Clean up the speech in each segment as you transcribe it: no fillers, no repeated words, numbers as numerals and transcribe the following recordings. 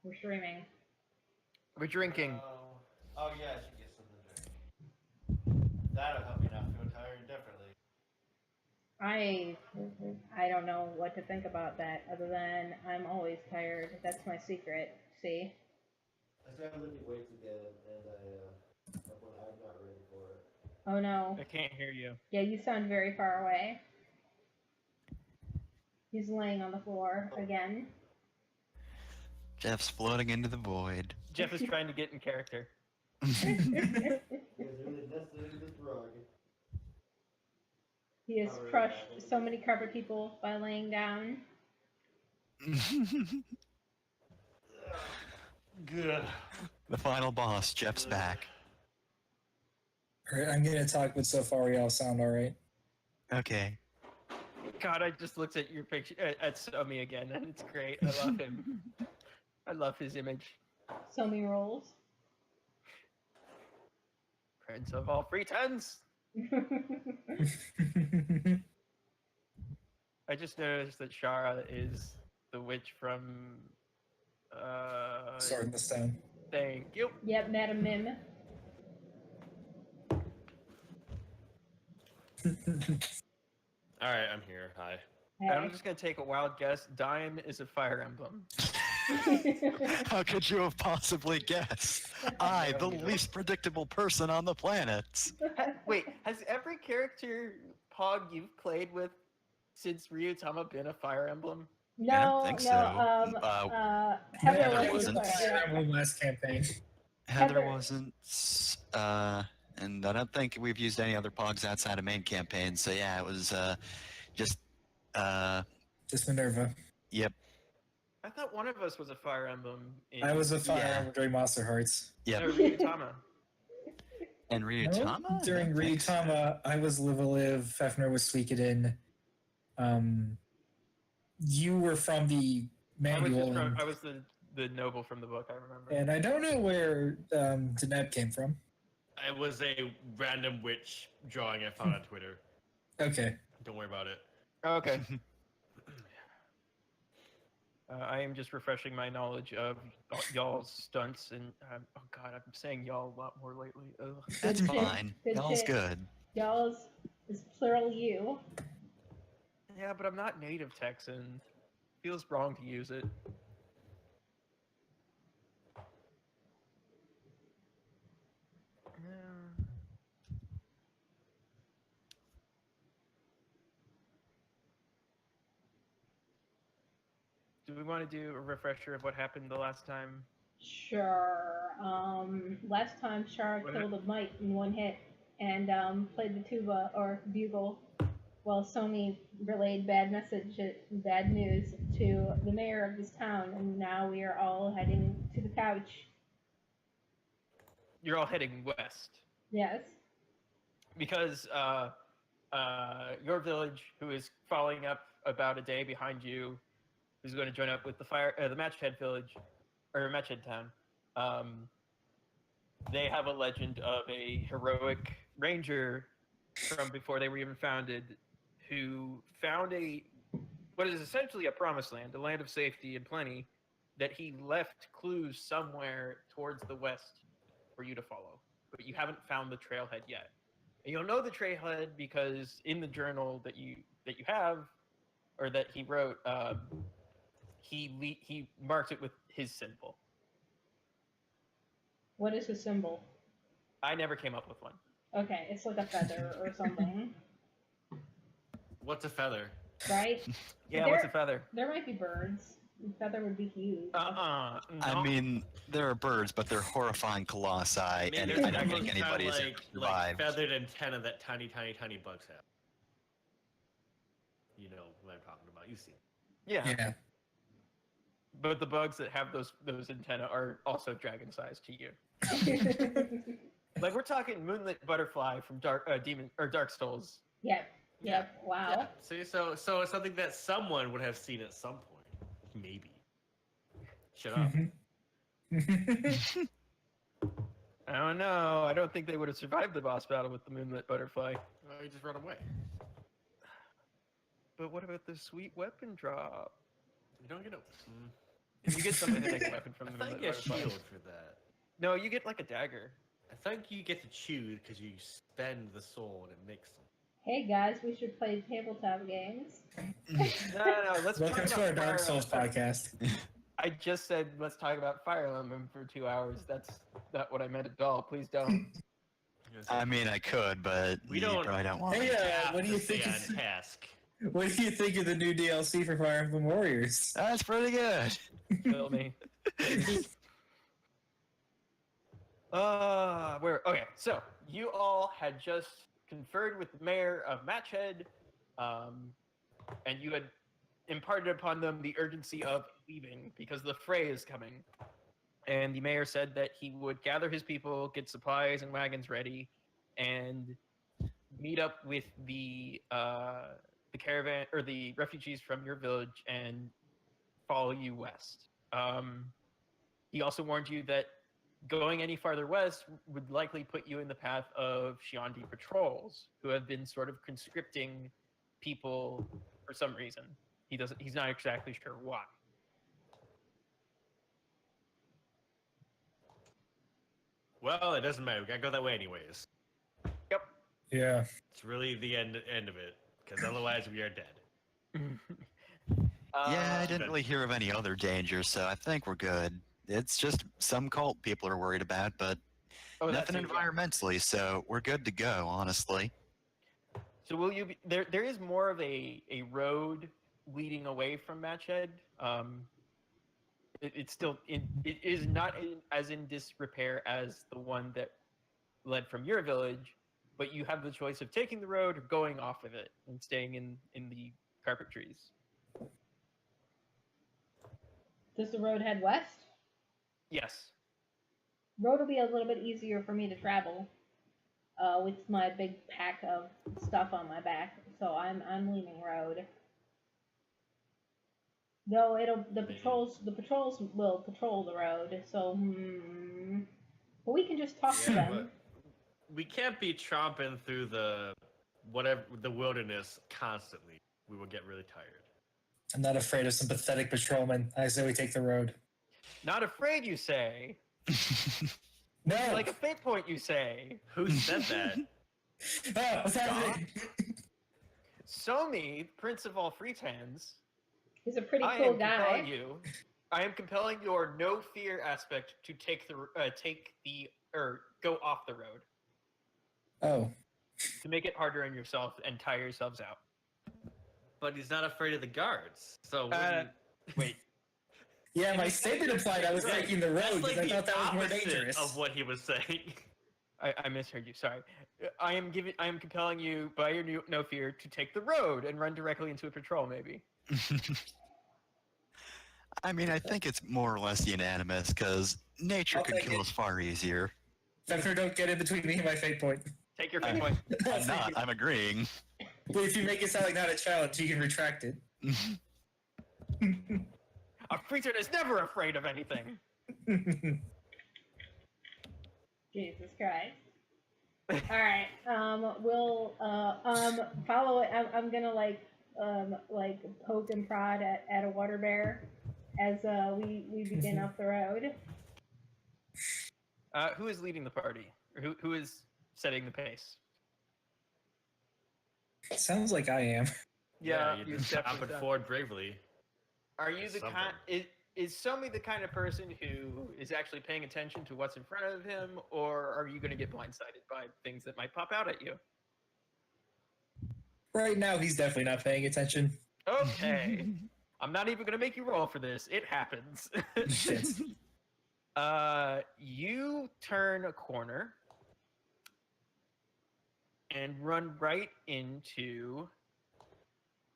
We're streaming. We're drinking. Oh yeah, I should get something to drink. That'll help me not feel tired indefinitely. I I don't know what to think about that other than I'm always tired. That's my secret. See? I still have lifting weights again, and I'm not ready for it. Oh no. I can't hear you. Yeah, you sound very far away. He's laying on the floor again. Jeff's floating into the void. Jeff is trying to get in character. You guys really nested into this rug. He has crushed so many carpet people by laying down. Good. The final boss, Jeff's back. Alright, I'm gonna talk, but so far we all sound alright. Okay. God, I just looked at your picture at Somi again, and it's great. I love him. I love his image. So many rolls. Prince of all free tens. I just noticed that Shara is the witch from. Sword in the Stone. Thank you. Yep, Madam Mim. Alright, I'm here. Hi. I'm just gonna take a wild guess. Diane is a fire emblem. How could you have possibly guessed? I, the least predictable person on the planet. Wait, has every character Pog you've played with since Ryutama been a fire emblem? No, I don't think no. so. Heather Heather wasn't. wasn't. Fire Emblem. Last campaign. Heather Heather. wasn't. And I don't think we've used any other pogs outside of main campaign. So yeah, it was just. Just Minerva. Yep. I thought one of us was a fire emblem. I was a fire Yeah. emblem during Monster Hearts. Yep. No, Ryutama. And Ryutama? No, during I don't think so. Ryutama, I was Livaliv, Fefner was Suikoden. You were from the manual. I was the noble from the book, I remember. And I don't know where Deneb came from. It was a random witch drawing I found on Twitter. Okay. Don't worry about it. Oh, okay. I am just refreshing my knowledge of y'all's stunts, and oh god, I'm saying y'all a lot more lately. Ugh. That's Good shit. fine. Good Y'all's shit. good. Y'all's is plural you. Yeah, but I'm not native Texan. Feels wrong to use it. Yeah. Do we want to do a refresher of what happened the last time? Sure. Last time Shara What killed a mite in one hit and played the tuba or bugle while Somi relayed bad news to the mayor of this town, and now we are all heading to the couch. You're all heading west. Yes. Because your village, who is following up about a day behind you, who's going to join up with the Matchhead village, or Matchhead town, they have a legend of a heroic ranger from before they were even founded, who found what is essentially a promised land, a land of safety and plenty, that he left clues somewhere towards the west for you to follow, but you haven't found the trailhead yet. And you'll know the trailhead because in the journal that you have, or that he wrote, he marked it with his symbol. What is his symbol? I never came up with one. Okay, it's like a feather or something, What's a feather? right? Yeah, what's a feather? There might be birds. A feather would be huge. No. I mean, there are birds, but they're horrifying colossi, and there's I don't almost think anybody's kinda ever like survived. feathered antenna that tiny bugs have. You know what I'm talking about. You see. Yeah. Yeah. But the bugs that have those antennae are also dragon-sized to you. Like we're talking moonlit butterfly from Dark Souls. Yep. Yep. Wow. Yeah. See, so it's something that someone would have seen at some point, maybe. Shut up. I don't know. I don't think they would have survived the boss battle with the moonlit butterfly. Well, you just run away. But what about the sweet weapon drop? You don't get a. You get something to make a weapon from I them. thought you get a shield for that. No, you get like a dagger. I think you get to choose because you spend the soul and it makes them. Hey guys, we should play tabletop games. No. Let's Welcome talk to our about Dark Fire Souls Emblem. podcast. I just said let's talk about Fire Emblem for 2 hours. That's not what I meant at all. Please don't. I mean, I could, but We you don't- probably don't want Hey, to. what do you Stay think? on task? What do you think of the new DLC for Fire Emblem Warriors? That's pretty good. Kill me. Okay, so you all had just conferred with the mayor of Matchhead, and you had imparted upon them the urgency of leaving because the fray is coming. And the mayor said that he would gather his people, get supplies and wagons ready, and meet up with the caravan or the refugees from your village and follow you west. He also warned you that going any farther west would likely put you in the path of Shiandi patrols, who have been sort of conscripting people for some reason. He's not exactly sure why. Well, it doesn't matter. We gotta go that way anyways. Yeah. It's really the end of it, because otherwise we are dead. Yeah, I didn't really hear of any other dangers, so I think we're good. It's just some cult people are worried about, but nothing environmentally, so we're good to go, honestly. So will you be there? There is more of a road leading away from Matchhead. It's still it is not as in disrepair as the one that led from your village, but you have the choice of taking the road or going off of it and staying in the carpet trees. Does the road head west? Yes. Road will be a little bit easier for me to travel with my big pack of stuff on my back, so I'm leaning road. Though the patrols will patrol the road, so but we can just talk to Yeah, them. but we can't be tromping through the wilderness constantly. We will get really tired. I'm not afraid of some pathetic patrolmen. I say we take the road. Not afraid, you say. No! Like a fate point, you say. Who said that? Oh, what's happening? Somi, Prince of all Freetans, He's a pretty I cool am guy. compelling you. I am compelling your no fear aspect to go off the road Oh. to make it harder on yourself and tire yourselves out. But he's not afraid of the guards. So Wait, Yeah, my statement implied I was Right. taking the road That's because like I thought the that was more opposite dangerous. of what he was saying. I misheard you. Sorry. I am compelling you by your no fear to take the road and run directly into a patrol, maybe. I mean, I think it's more or less unanimous, because nature I'll could take kill it. us far easier. Pfeffer, don't get in between me and my fate point. Take your fate point. I'm not, I'm agreeing. But if you make it sound like not a challenge, you can retract it. A Freetan is never afraid of anything. Jesus Christ. Alright, we'll follow it. I'm gonna like poke and prod at a water bear as we begin up the road. Who is leading the party? Or who is setting the pace? Sounds like I am. Yeah, you you just definitely stomping sound- forward bravely. Are you the Something. kind? Is Somi the kind of person who is actually paying attention to what's in front of him, or are you going to get blindsided by things that might pop out at you? Right now, he's definitely not paying attention. Okay, I'm not even going to make you roll for this. It happens. Shit. You turn a corner and run right into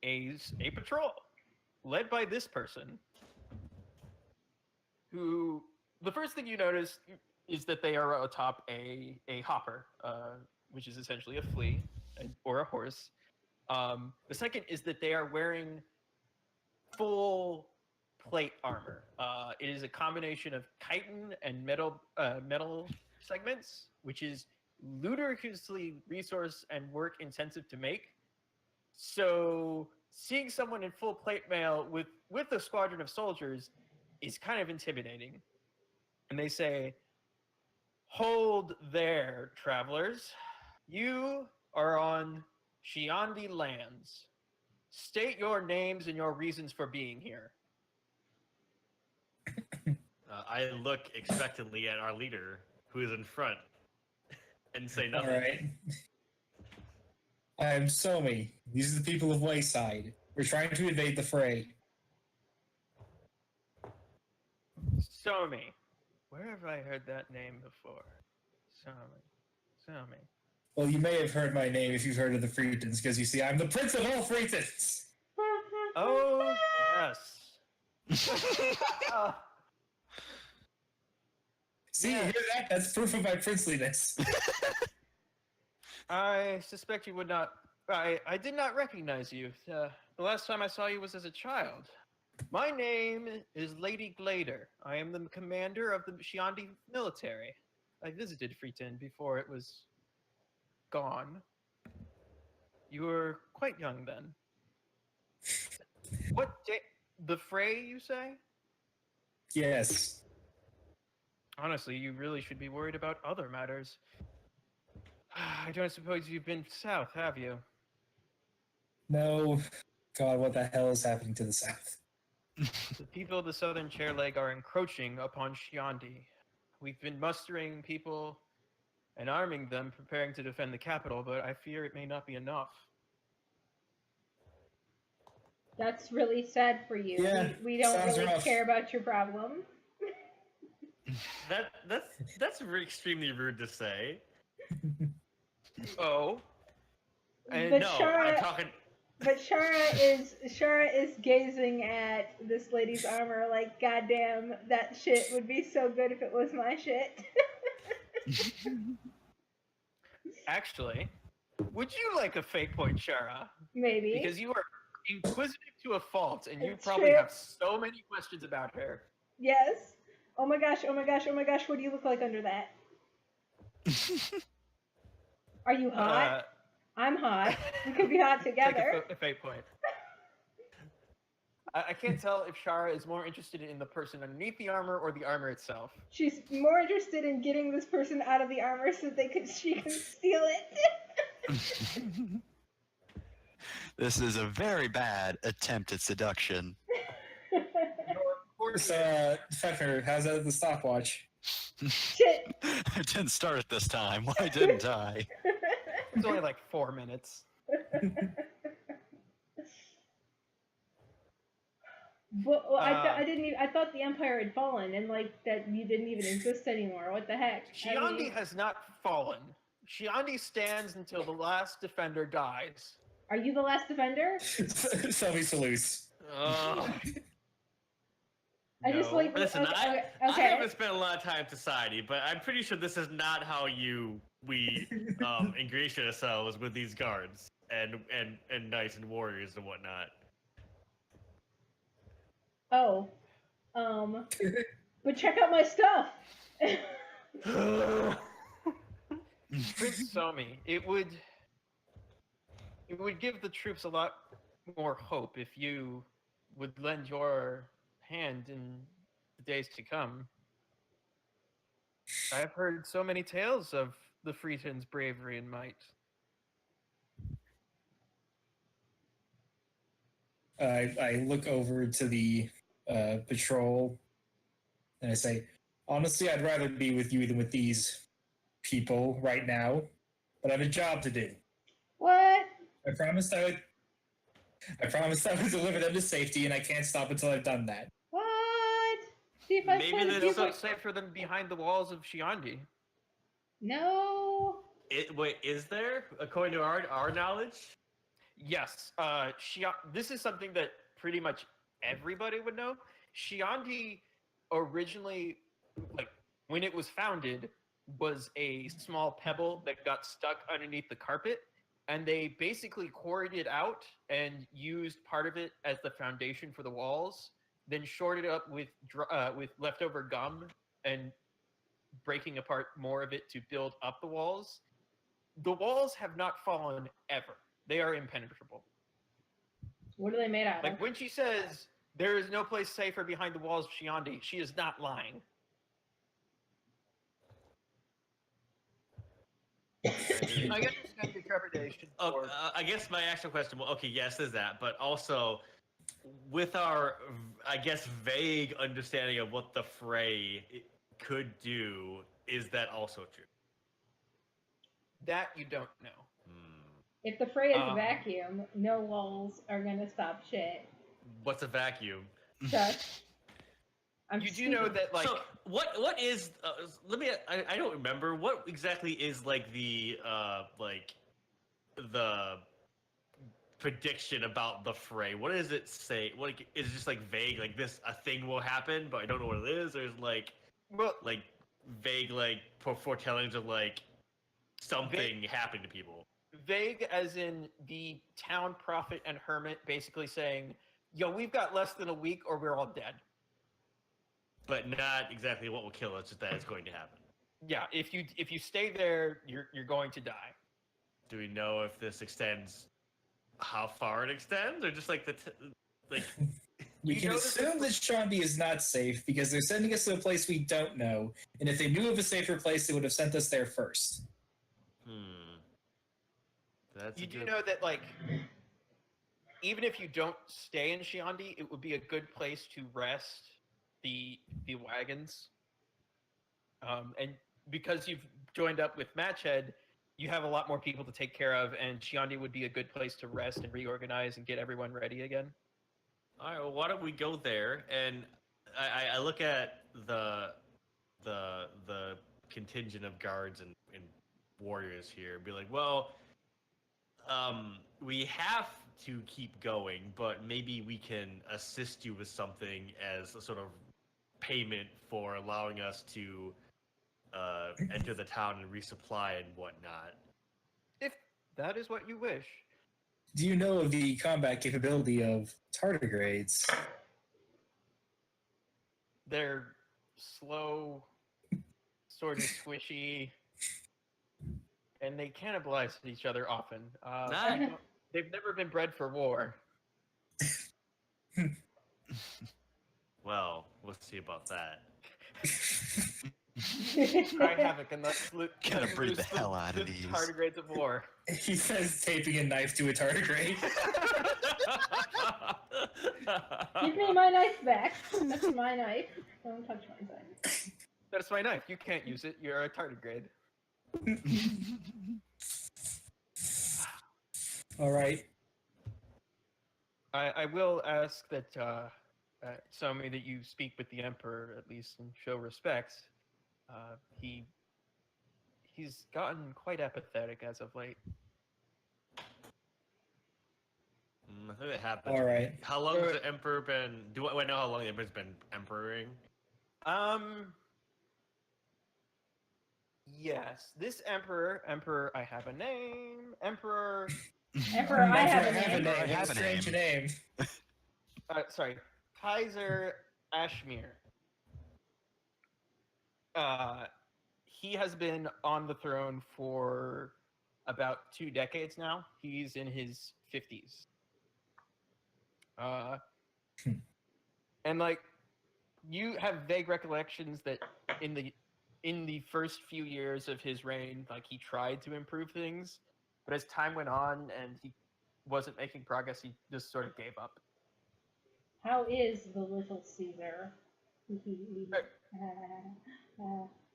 a patrol led by this person, who the first thing you notice is that they are atop a hopper, which is essentially a flea or a horse. The second is that they are wearing full plate armor. It is a combination of chitin and metal segments, which is ludicrously resource and work intensive to make. So seeing someone in full plate mail with a squadron of soldiers is kind of intimidating. And they say, "Hold there, travelers. You are on Shiandi lands. State your names and your reasons for being here." I look expectantly at our leader, who is in front, and say All nothing. right. I'm Somi. These are the people of Wayside. We're trying to invade the fray. Somi. Where have I heard that name before? Somi. Well, you may have heard my name if you've heard of the Freetons, because you see, I'm the Prince of all Freetons! Oh, yes. See, you Yeah. hear that? That's proof of my princeliness. I suspect you would not. I did not recognize you. The last time I saw you was as a child. My name is Lady Glader. I am the commander of the Shiandi military. I visited Freeton before it was gone. You were quite young then. What day? The fray, you say? Yes. Honestly, you really should be worried about other matters. I don't suppose you've been south, have you? No. God, what the hell is happening to the south? The people of the southern chair leg are encroaching upon Shiandi. We've been mustering people and arming them, preparing to defend the capital, but I fear it may not be enough. That's really sad for you. Yeah, we don't sounds really rough. care about your problem. That's extremely rude to say. Oh, and But No, Shara, I'm talking. but Shara is gazing at this lady's armor like, goddamn, that shit would be so good if it was my shit. actually, would you like a fake point, Shara? Maybe. Because you are inquisitive to a fault, and you It's probably true. have so many questions about her. Yes. Oh my gosh, oh my gosh, oh my gosh, what do you look like under that? Are you hot? I'm hot. We could be hot Take together. a fake point. I can't tell if Shara is more interested in the person underneath the armor or the armor itself. She's more interested in getting this person out of the armor so she can steal it. This is a very bad attempt at seduction. So, Pfeffer, how's that at the stopwatch? Shit. I didn't start it this time. Why didn't I? It's only like 4 minutes. Well, I thought the Empire had fallen and like that you didn't even exist anymore. What the heck? I Shiandi mean, has not fallen. Shiandi stands until the last defender dies. are you the last defender? Selby Salute. I just like Listen, okay. I haven't spent a lot of time in society, but I'm pretty sure this is not how we ingratiate ourselves with these guards and knights and warriors and whatnot. Oh, but check out my stuff. Prince Somi, it would give the troops a lot more hope if you would lend your hand in the days to come. I've heard so many tales of the Freeton's bravery and might. I look over to the patrol and I say, honestly, I'd rather be with you than with these people right now, but I have a job to do. What? I promised I would deliver them to safety, and I can't stop until I've done that. What? See if I Maybe said there's It's people- so safe for them behind the walls of Shiandi. No. Wait, is there, according to our knowledge? Yes, this is something that pretty much everybody would know. Shiandi originally, like, when it was founded, was a small pebble that got stuck underneath the carpet, and they basically quarried it out and used part of it as the foundation for the walls, then shored it up with leftover gum and breaking apart more of it to build up the walls. The walls have not fallen ever. They are impenetrable. What are they made out of? Like when she says There is no place safer behind the walls of Shiandi. She is not lying. I understand your trepidation. Oh, I guess my actual question. Well, okay, yes, is that, but also with our, I guess, vague understanding of what the Fray could do, is that also true? That you don't know. If the Fray is a vacuum, no walls are gonna stop shit. What's a vacuum? Just. You do know that, like, So what is? Let me. I don't remember what exactly is like the prediction about the Fray. What does it say? What is it just like vague? Like this, a thing will happen, but I don't know what it is. There's like vague foretellings of like something happening to people. Vague as in the town prophet and hermit basically saying, yo, we've got less than a week or we're all dead. But not exactly what will kill us, just that it's going to happen. Yeah, if you stay there, you're going to die. Do we know if this extends, how far it extends, or just like We can assume that Shandi is not safe because they're sending us to a place we don't know, and if they knew of a safer place, they would have sent us there first. You do know that, like, even if you don't stay in Shiandi, it would be a good place to rest the wagons. And because you've joined up with Matchhead, you have a lot more people to take care of, and Shiandi would be a good place to rest and reorganize and get everyone ready again. All right, well, why don't we go there? And I look at the contingent of guards and warriors here and be like, well, we have to keep going, but maybe we can assist you with something as a sort of payment for allowing us to enter the town and resupply and whatnot. If that is what you wish. Do you know of the combat capability of tardigrades? They're slow, sort of squishy, and they cannibalize each other often. They've never been bred for war. Well, we'll see about that. Cry havoc and let's Gotta breed the hell out of these. Tardigrades of war. He says, taping a knife to a tardigrade. Give me my knife back. That's my knife. Don't touch my knife. That's my knife. You can't use it. You're a tardigrade. All right. I will ask that Somi, that you speak with the Emperor at least and show respect. He's gotten quite apathetic as of late. I think it happened. All right. How long has the Emperor been? Do I know how long the Emperor's been emperoring? Yes. This Emperor, I have a name. Emperor. Emperor, I have a name. I have a strange name. Sorry, Kaiser Ashmir. He has been on the throne for about 2 decades now. He's in his 50s. And like, you have vague recollections that in the first few years of his reign, like, he tried to improve things, but as time went on and he wasn't making progress, he just sort of gave up. How is the little Caesar?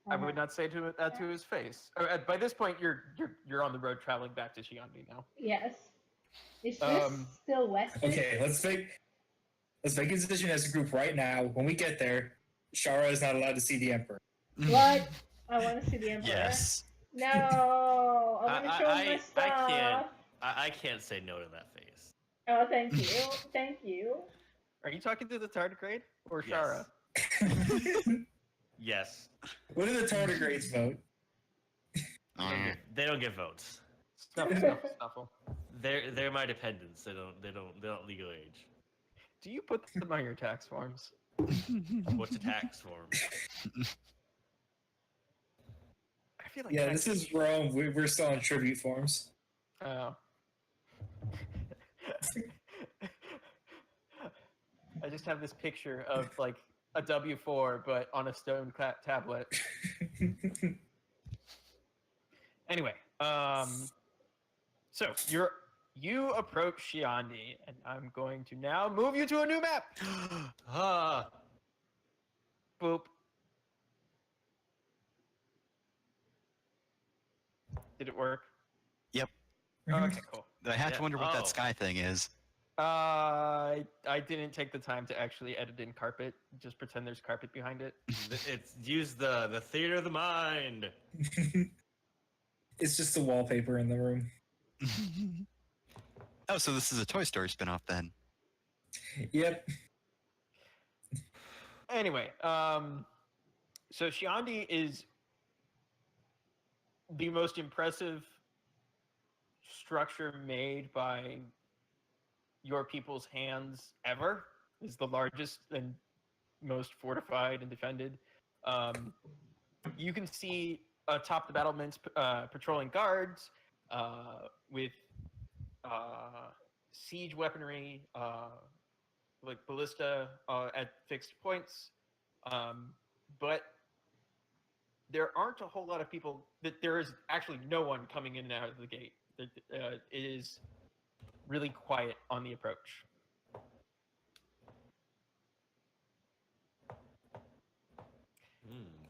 I would not say that to his face. By this point, you're on the road traveling back to Shiandi now. Yes. Is this still West? Okay, let's make a decision as a group right now. When we get there, Shara is not allowed to see the Emperor. What? I want to see the Emperor. Yes. No, I want to show him my stuff. I can't say no to that face. Oh, thank you. Thank you. Are you talking to the tardigrade or Shara? Yes. What do the tardigrades vote? They don't get votes. Snuffle. They're my dependents. They don't legal age. Do you put them on your tax forms? What's a tax form? I feel like Yeah, this is Rome. We're still on tribute forms. Oh. I just have this picture of like a W4, but on a stone tablet. Anyway, so you approach Shiandi, and I'm going to now move you to a new map. Ah, Boop. Did it work? Yep. Okay, cool. I have to Yeah. wonder what Oh. that sky thing is. I didn't take the time to actually edit in carpet. Just pretend there's carpet behind it. it's use the theater of the mind. It's just the wallpaper in the room. Oh, so this is a Toy Story spinoff then. Yep. Anyway, so Shiandi is the most impressive structure made by your people's hands ever. Is the largest and most fortified and defended. You can see atop the battlements patrolling guards with siege weaponry, like ballista at fixed points. But there aren't a whole lot of people. There is actually no one coming in and out of the gate. It is really quiet on the approach.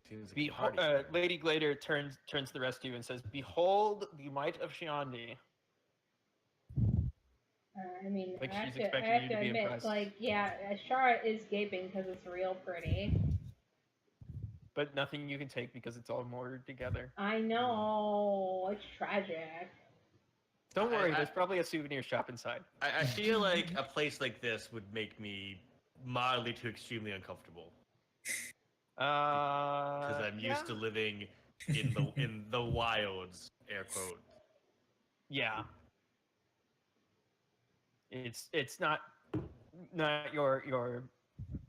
Seems like a party. Lady Glader turns to the rest of you and says, "Behold the might of Shiandi." I mean, Like I have she's to, I expecting have you to to be admit, impressed. like, yeah, Ashara is gaping because it's real pretty. But nothing you can take because it's all mortared together. I know, it's tragic. Don't worry, I- there's probably a souvenir shop inside. I feel like a place like this would make me mildly to extremely uncomfortable because I'm used to living in the wilds, air quote. Yeah. It's not your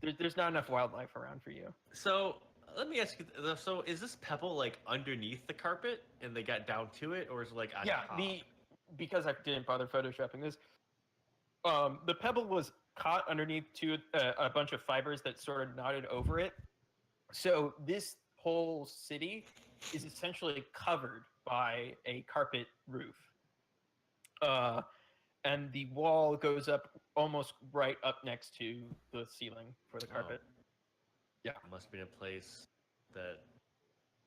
there's not enough wildlife around for you. So let me ask you. So is this pebble like underneath the carpet, and they got down to it, or is it like on Yeah, top? because I didn't bother photoshopping this. The pebble was caught underneath a bunch of fibers that sort of knotted over it. So this whole city is essentially covered by a carpet roof. And the wall goes up almost right up next to the ceiling for the carpet. Yeah. It must be a place that,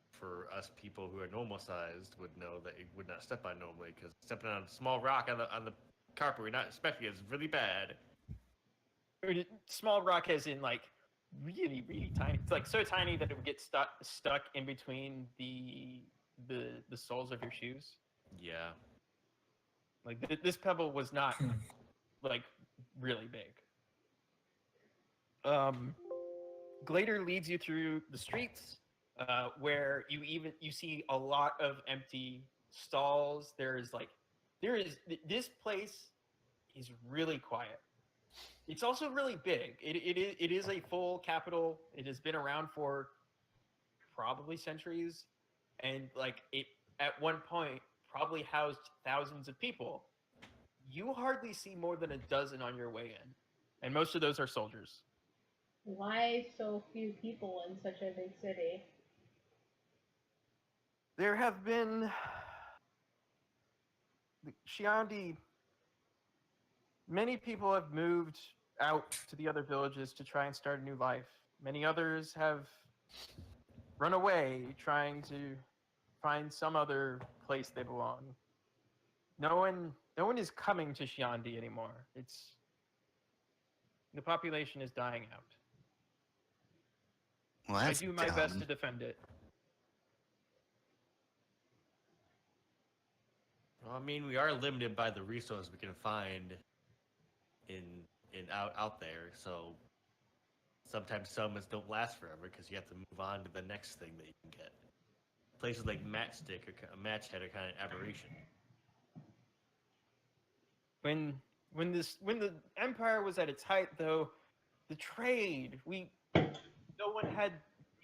for us people who are normal sized, would know that you would not step on normally, because stepping on a small rock on the carpet we're not expecting is really bad. Small rock as in like really, really tiny. It's like so tiny that it would get stuck in between the soles of your shoes. Yeah. Like this pebble was not like really big. Glader leads you through the streets where you see a lot of empty stalls. This place is really quiet. It's also really big. It is a full capital. It has been around for probably centuries, and like it at one point probably housed thousands of people. You hardly see more than a dozen on your way in, and most of those are soldiers. Why so few people in such a big city? There have been Shiandi. Many people have moved out to the other villages to try and start a new life. Many others have run away, trying to find some other place they belong. No one is coming to Shiandi anymore. The population is dying out. Well, I that's do my best to dumb. defend it. Well, I mean, we are limited by the resources we can find in out there, so sometimes summons don't last forever because you have to move on to the next thing that you can get. Places like Matchstick or Matchhead are kind of aberration. When the empire was at its height, though, the trade no one had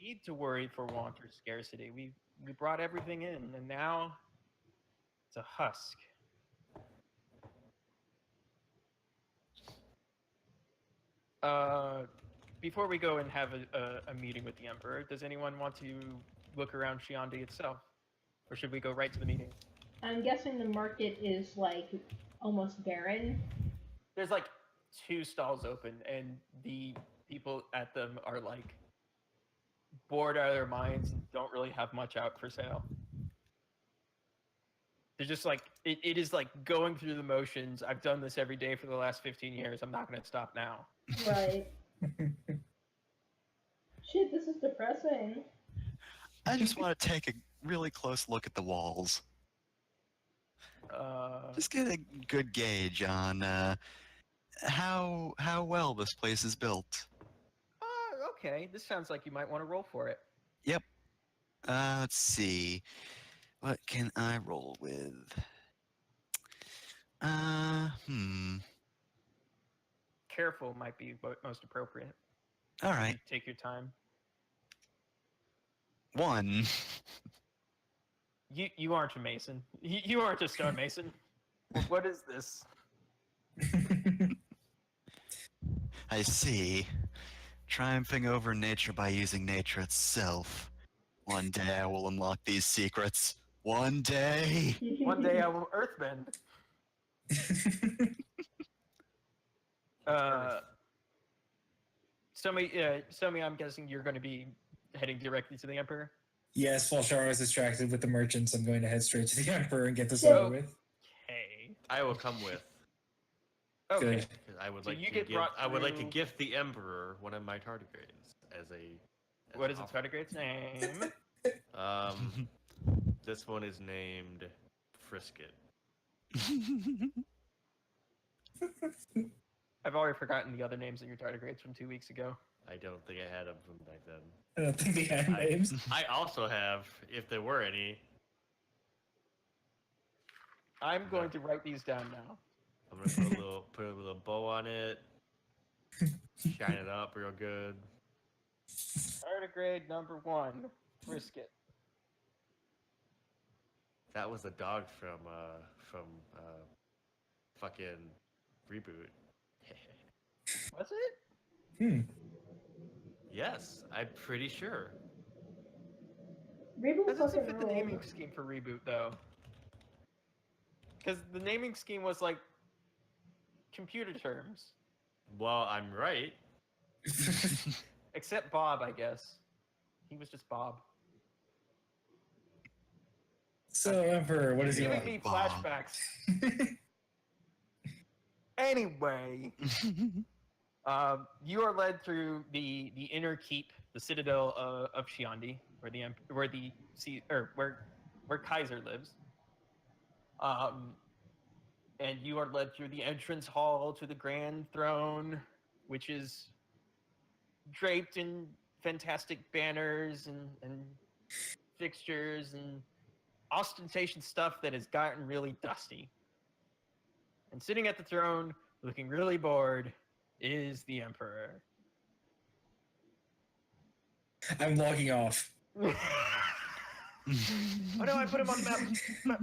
need to worry for want or scarcity. We brought everything in, and now it's a husk. before we go and have a meeting with the Emperor, does anyone want to look around Shiandi itself? Or should we go right to the meeting? I'm guessing the market is, like, almost barren. There's like 2 stalls open, and the people at them are like bored out of their minds and don't really have much out for sale. They're just like, it is like going through the motions. I've done this every day for the last 15 years. I'm not going to stop now. Right. Shit, this is depressing. I just want to take a really close look at the walls. Just get a good gauge on how well this place is built. Okay. This sounds like you might want to roll for it. Yep. Let's see. What can I roll with? Careful might be most appropriate. All right. Take your time. 1. You aren't a mason. You aren't a stonemason. What is this? I see. Triumphing over nature by using nature itself. One day I will unlock these secrets. One day. One day I will earthbend. Somi, I'm guessing you're going to be heading directly to the Emperor? Yes, while Shara is distracted with the merchants, I'm going to head straight to the Emperor and get this So- over with. Okay. I will come with. Okay. Good. 'Cause I would So like you to get give. brought I would like to through- gift the Emperor one of my tardigrades as a. What is an its offer. tardigrade's name? This one is named Frisket. I've already forgotten the other names of your tardigrades from 2 weeks ago. I don't think I had them from back then. I don't think they had I- names. I also have, if there were any. I'm going to write these down now. I'm gonna put a little bow on it, shine it up real good. Tardigrade number 1, Brisket. That was the dog from fucking Reboot. Was it? Yes, I'm pretty sure. Reboot Doesn't fucking fit the ruled. naming scheme for Reboot, though. Because the naming scheme was like computer terms. Well, I'm right. Except Bob, I guess. He was just Bob. So, Emperor, what is he Giving on? me Bob. flashbacks. Anyway, you are led through the inner keep, the citadel of Shiandi, where Kaiser lives. And you are led through the entrance hall to the grand throne, which is draped in fantastic banners and fixtures and ostentation stuff that has gotten really dusty. And sitting at the throne, looking really bored, is the Emperor. I'm logging off. Oh no, I put him on the map.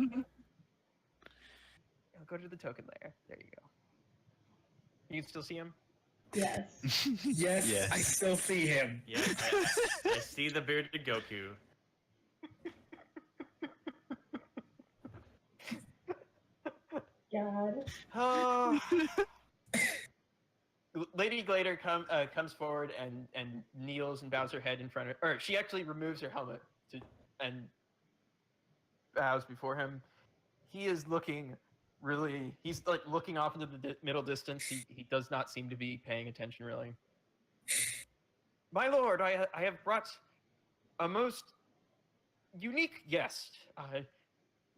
I'll go to the token layer. There you go. You can still see him? Yes. Yes, Yes. I still see him. Yeah, I see the bearded Goku. God. Oh. Lady Glader comes forward and kneels and bows her head in front of, or she actually removes her helmet and bows before him. He is looking he's like looking off into the middle distance. He does not seem to be paying attention really. My lord, I have brought a most unique guest.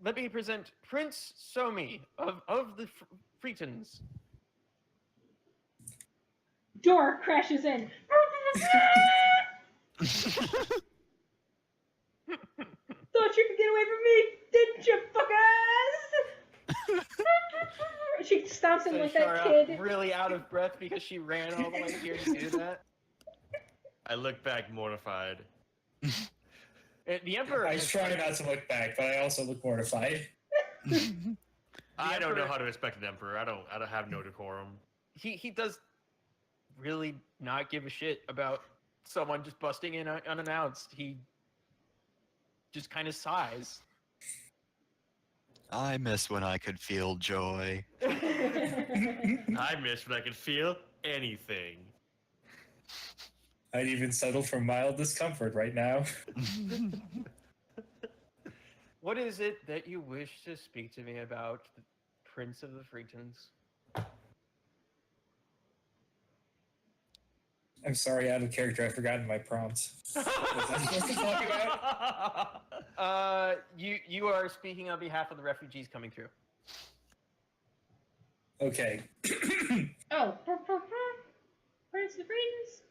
Let me present Prince Somi of the Freetons. Door crashes in. Thought you could get away from me, didn't you, fuckers? She stomps him So like that Shara, kid. really out of breath because she ran all the way here to do that. I look back mortified. The Emperor. I has- try not to look back, but I also look mortified. I don't know Emperor- how to respect an emperor. I don't have no decorum. He does really not give a shit about someone just busting in unannounced. He just kind of sighs. I miss when I could feel joy. I miss when I could feel anything. I'd even settle for mild discomfort right now. What is it that you wish to speak to me about, the Prince of the Freetons? I'm sorry, out of character, I've forgotten my prompts. Was I supposed to talk about? You are speaking on behalf of the refugees coming through. Okay. Oh, Prince of Freedoms.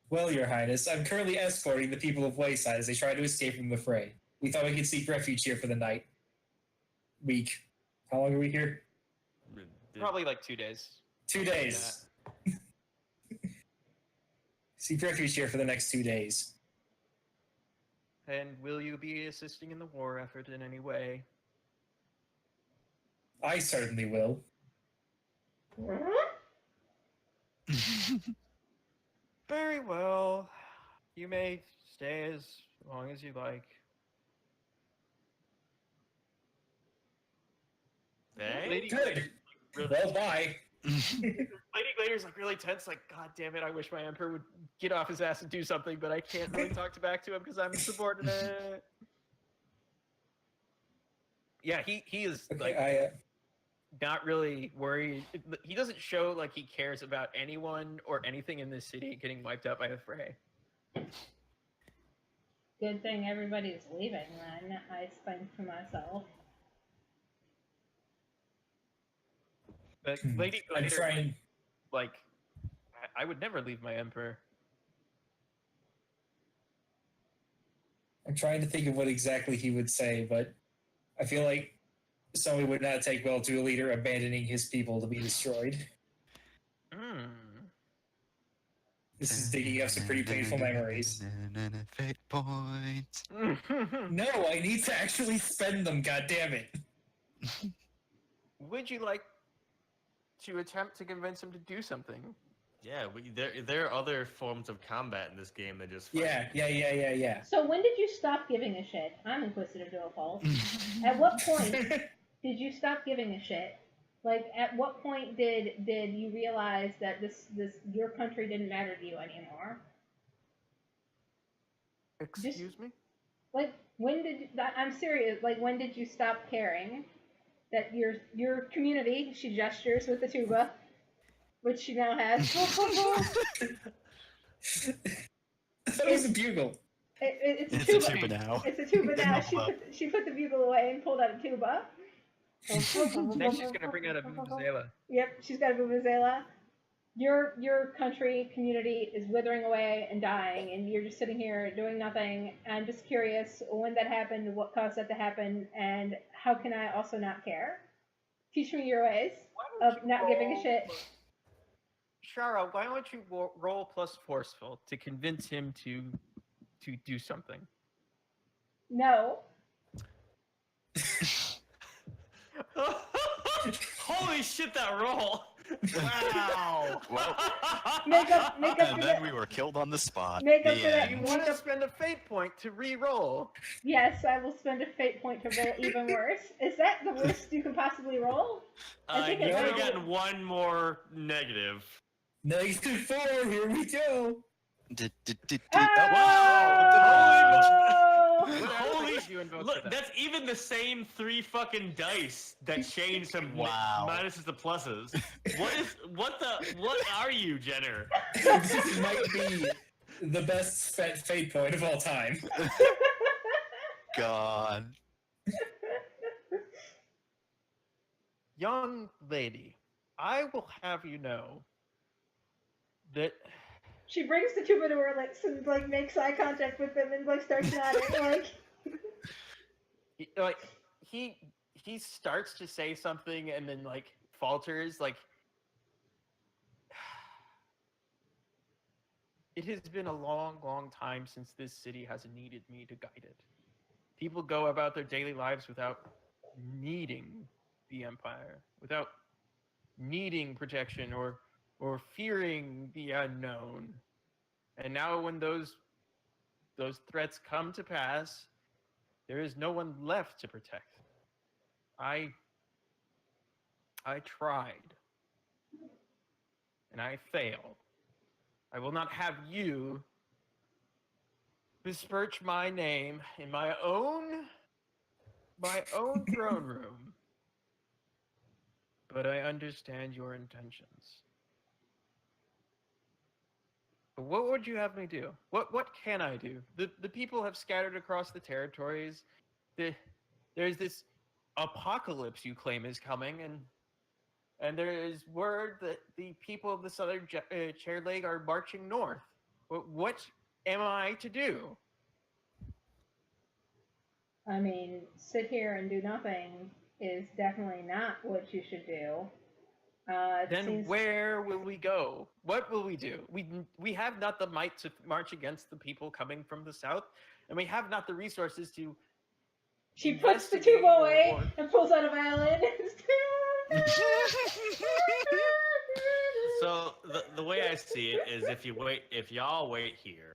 Well, Your Highness, I'm currently escorting the people of Wayside as they try to escape from the fray. We thought we could seek refuge here for the night. Week. How long are we here? Probably like 2 days. 2 days. Seek refuge here for the next 2 days. And will you be assisting in the war effort in any way? I certainly will. Very well. You may stay as long as you like. Hey? Lady Good. Glader's, like, Well, bye. Lady Glader's like really tense, like, God damn it, I wish my Emperor would get off his ass and do something, but I can't really talk back to him because I'm subordinate. Yeah, he is Okay, like not really worried. He doesn't show like he cares about anyone or anything in this city getting wiped out by the fray. Good thing everybody's leaving then, I think to myself. But Lady I'm Glader, trying. like, I would never leave my Emperor. I'm trying to think of what exactly he would say, but I feel like somebody would not take well to a leader abandoning his people to be destroyed. This is digging up some pretty painful memories. Fate points. No, I need to actually spend them, goddammit. Would you like to attempt to convince him to do something? Yeah, there are other forms of combat in this game than just fighting. Yeah. So when did you stop giving a shit? I'm inquisitive to a fault. At what point did you stop giving a shit? Like, at what point did you realize that this your country didn't matter to you anymore? Excuse me? Like, when did I'm serious? Like, when did you stop caring that your community? She gestures with the tuba, which she now has. That was a bugle. It's a It's tuba. a tuba now. It's a tuba now. Hold up. She put the bugle away and pulled out a tuba. Next, she's gonna bring out a vuvuzela. Yep, she's got a vuvuzela. Your country community is withering away and dying, and you're just sitting here doing nothing. I'm just curious when that happened, what caused that to happen, and how can I also not care? Teach me your ways of not giving a shit. Shara, why don't you roll plus forceful to convince him to do something? No. Holy shit, that roll! Wow! Well, Make up and for then that. we were killed on the spot. Make up The for that. You end. want to spend a fate point to re-roll. Yes, I will spend a fate point to roll even worse. Is that the worst you can possibly roll? I think You it's could have really- gotten one more negative. -4, here we go. Oh! Holy you invoke for Look, that? that's even the same 3 fucking dice that changed some Wow. minuses to pluses. What are you, Jenner? This might be the best spent fate point of all time. God. Young lady, I will have you know that She brings the tuba to her lips and like makes eye contact with him and like starts nodding like. he starts to say something and then like falters. Like, it has been a long, long time since this city has needed me to guide it. People go about their daily lives without needing the Empire, without needing protection or fearing the unknown. And now when those threats come to pass, there is no one left to protect. I tried. And I failed. I will not have you besmirch my name in my own throne room. But I understand your intentions. But what would you have me do? What can I do? The people have scattered across the territories. There's this apocalypse you claim is coming, and there is word that the people of the southern Chair Lake are marching north. What am I to do? I mean, sit here and do nothing is definitely not what you should do. Then where will we go? What will we do? We have not the might to march against the people coming from the south, and we have not the resources to. She puts the tube away and pulls out a violin. So the way I see it is, if y'all wait here,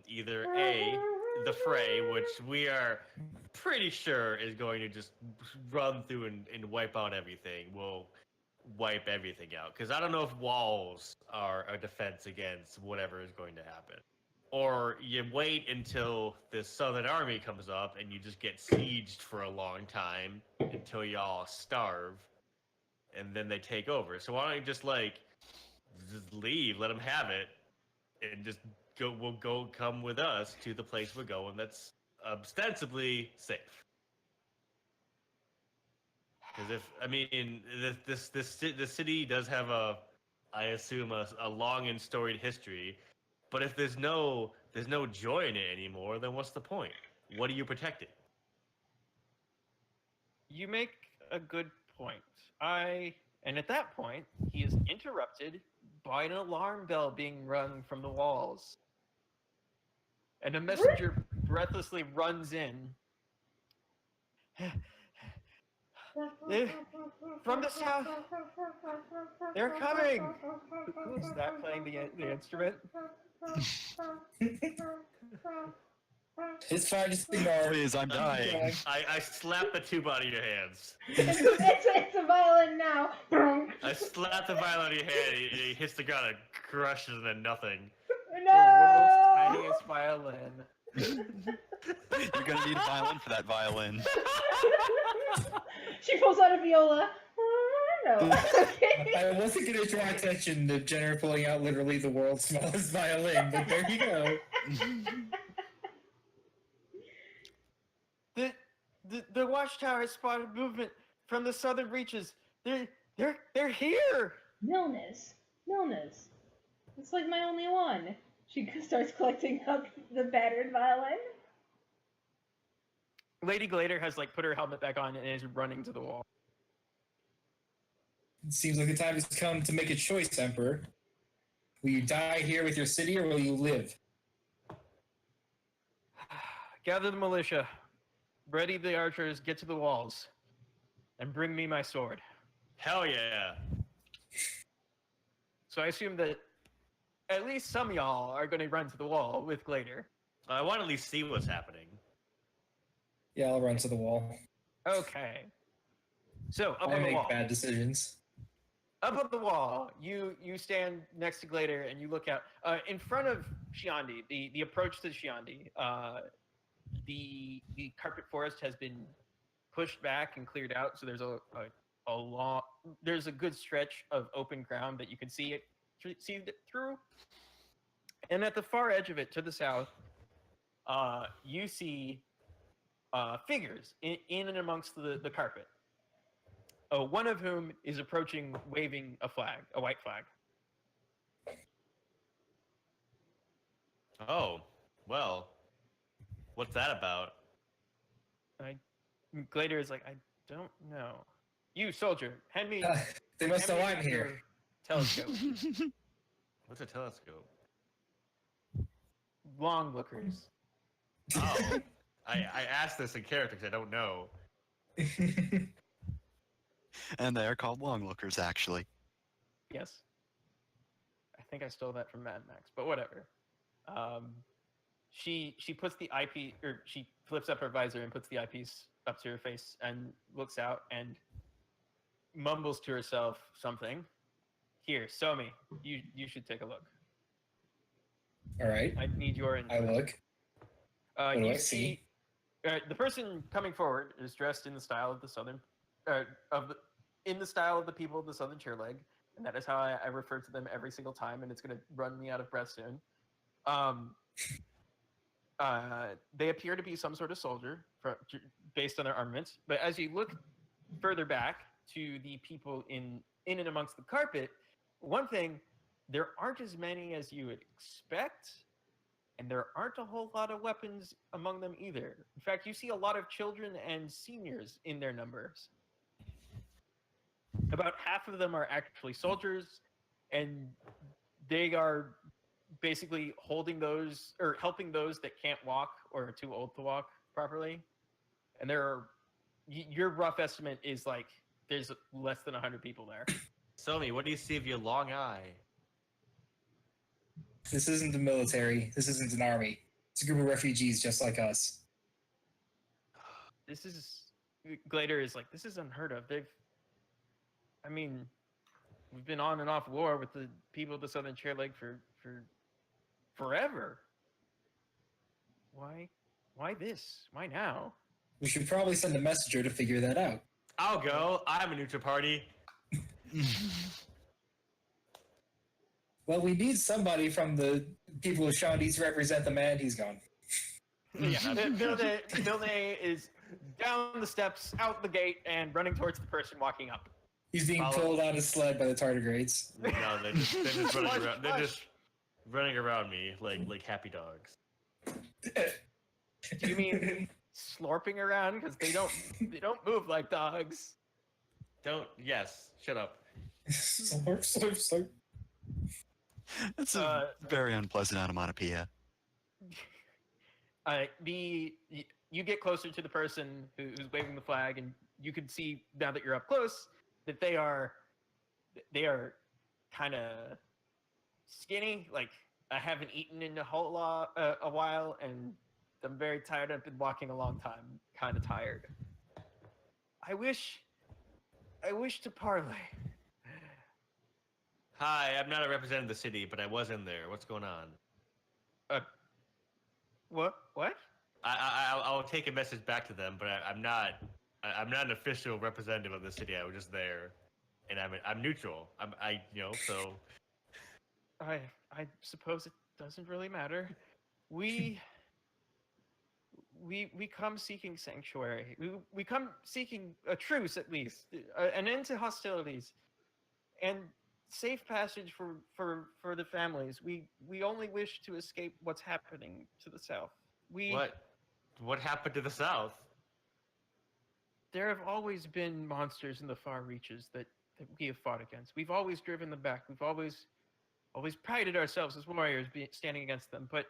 either A, the fray, which we are pretty sure is going to just run through and wipe out everything, will wipe everything out. Because I don't know if walls are a defense against whatever is going to happen. Or you wait until the Southern Army comes up and you just get sieged for a long time until y'all starve, and then they take over. So why don't you just leave, let them have it, and just come with us to the place we're going that's ostensibly safe. Because the city does have I assume a long and storied history, but if there's no joy in it anymore, then what's the point? What are you protecting? You make a good point. And at that point, he is interrupted by an alarm bell being rung from the walls. And a messenger breathlessly runs in. From the south. They're coming. Who's that playing the instrument? It's fine, just ignore. Please, I'm dying. I slap the tube out of your hands. It's a violin now. I slap the violin out of your hand. It hits the ground and crushes into nothing. No! The world's tiniest violin. You're gonna need a violin for that violin. She pulls out a viola. No. I wasn't going to draw attention to Jenner pulling out literally the world's smallest violin, but there you go. The watchtower has spotted movement from the southern reaches. They're here. Milnes. It's like my only one. She starts collecting up the battered violin. Lady Glader has put her helmet back on and is running to the wall. It seems like the time has come to make a choice, Emperor. Will you die here with your city, or will you live? Gather the militia. Ready the archers, get to the walls. And bring me my sword. Hell yeah. So I assume that at least some of y'all are going to run to the wall with Glader. I want to at least see what's happening. Yeah, I'll run to the wall. Okay. So, up I on the make wall. bad decisions. Up on the wall, you stand next to Glader and you look out. In front of Shiandi, the approach to Shiandi, the carpet forest has been pushed back and cleared out, so there's there's a good stretch of open ground that you can see it through. And at the far edge of it, to the south, you see figures in and amongst the carpet. One of whom is approaching, waving a flag, a white flag. Oh, well, what's that about? Glader is like, I don't know. You, soldier, hand me. They must know I'm your here. Telescope. What's a telescope? Long lookers. Oh, I asked this in character because I don't know. And they are called long lookers, actually. Yes. I think I stole that from Mad Max, but whatever. She puts the eyepiece, or she flips up her visor and puts the eyepiece up to her face and looks out and mumbles to herself something. Here, Somi, you should take a look. All right. I need your input. I look. What do You I see? the person coming forward is dressed in the style of the southern, in the style of the people of the Southern Chair Leg, and that is how I refer to them every single time, and it's going to run me out of breath soon. They appear to be some sort of soldier based on their armaments, but as you look further back to the people in and amongst the carpet, one thing, there aren't as many as you would expect, and there aren't a whole lot of weapons among them either. In fact, you see a lot of children and seniors in their numbers. About half of them are actually soldiers, and they are basically holding those or helping those that can't walk or are too old to walk properly. And your rough estimate is like there's less than 100 people there. Somi, what do you see of your long eye? This isn't the military. This isn't an army. It's a group of refugees just like us. Glader is like, this is unheard of. We've been on and off war with the people of the Southern Chair Leg for forever. Why this? Why now? We should probably send a messenger to figure that out. I'll go. I'm a neutral party. Well, we need somebody from the people of Shandy to represent the man. He's gone. Yeah, Vilde is down the steps, out the gate, and running towards the person walking up. He's being pulled on his sled by the tardigrades. No, they're just running around. They're just running around me like happy dogs. Do you mean slurping around? Because they don't move like dogs. Yes, shut up. Slurp, slurp, slurp. It's a very unpleasant onomatopoeia. You get closer to the person who's waving the flag, and you can see now that you're up close that they are kind of skinny. Like, I haven't eaten in a while, and I'm very tired. I've been walking a long time, kind of tired. I wish to parley. Hi, I'm not a representative of the city, but I was in there. What's going on? What? I'll take a message back to them, but I'm not an official representative of the city. I was just there, and I'm neutral. So. I suppose it doesn't really matter. We come seeking sanctuary. We come seeking a truce, at least, an end to hostilities, and safe passage for the families. We only wish to escape what's happening to the south. What happened to the south? There have always been monsters in the far reaches that we have fought against. We've always driven them back. We've always prided ourselves as warriors standing against them, but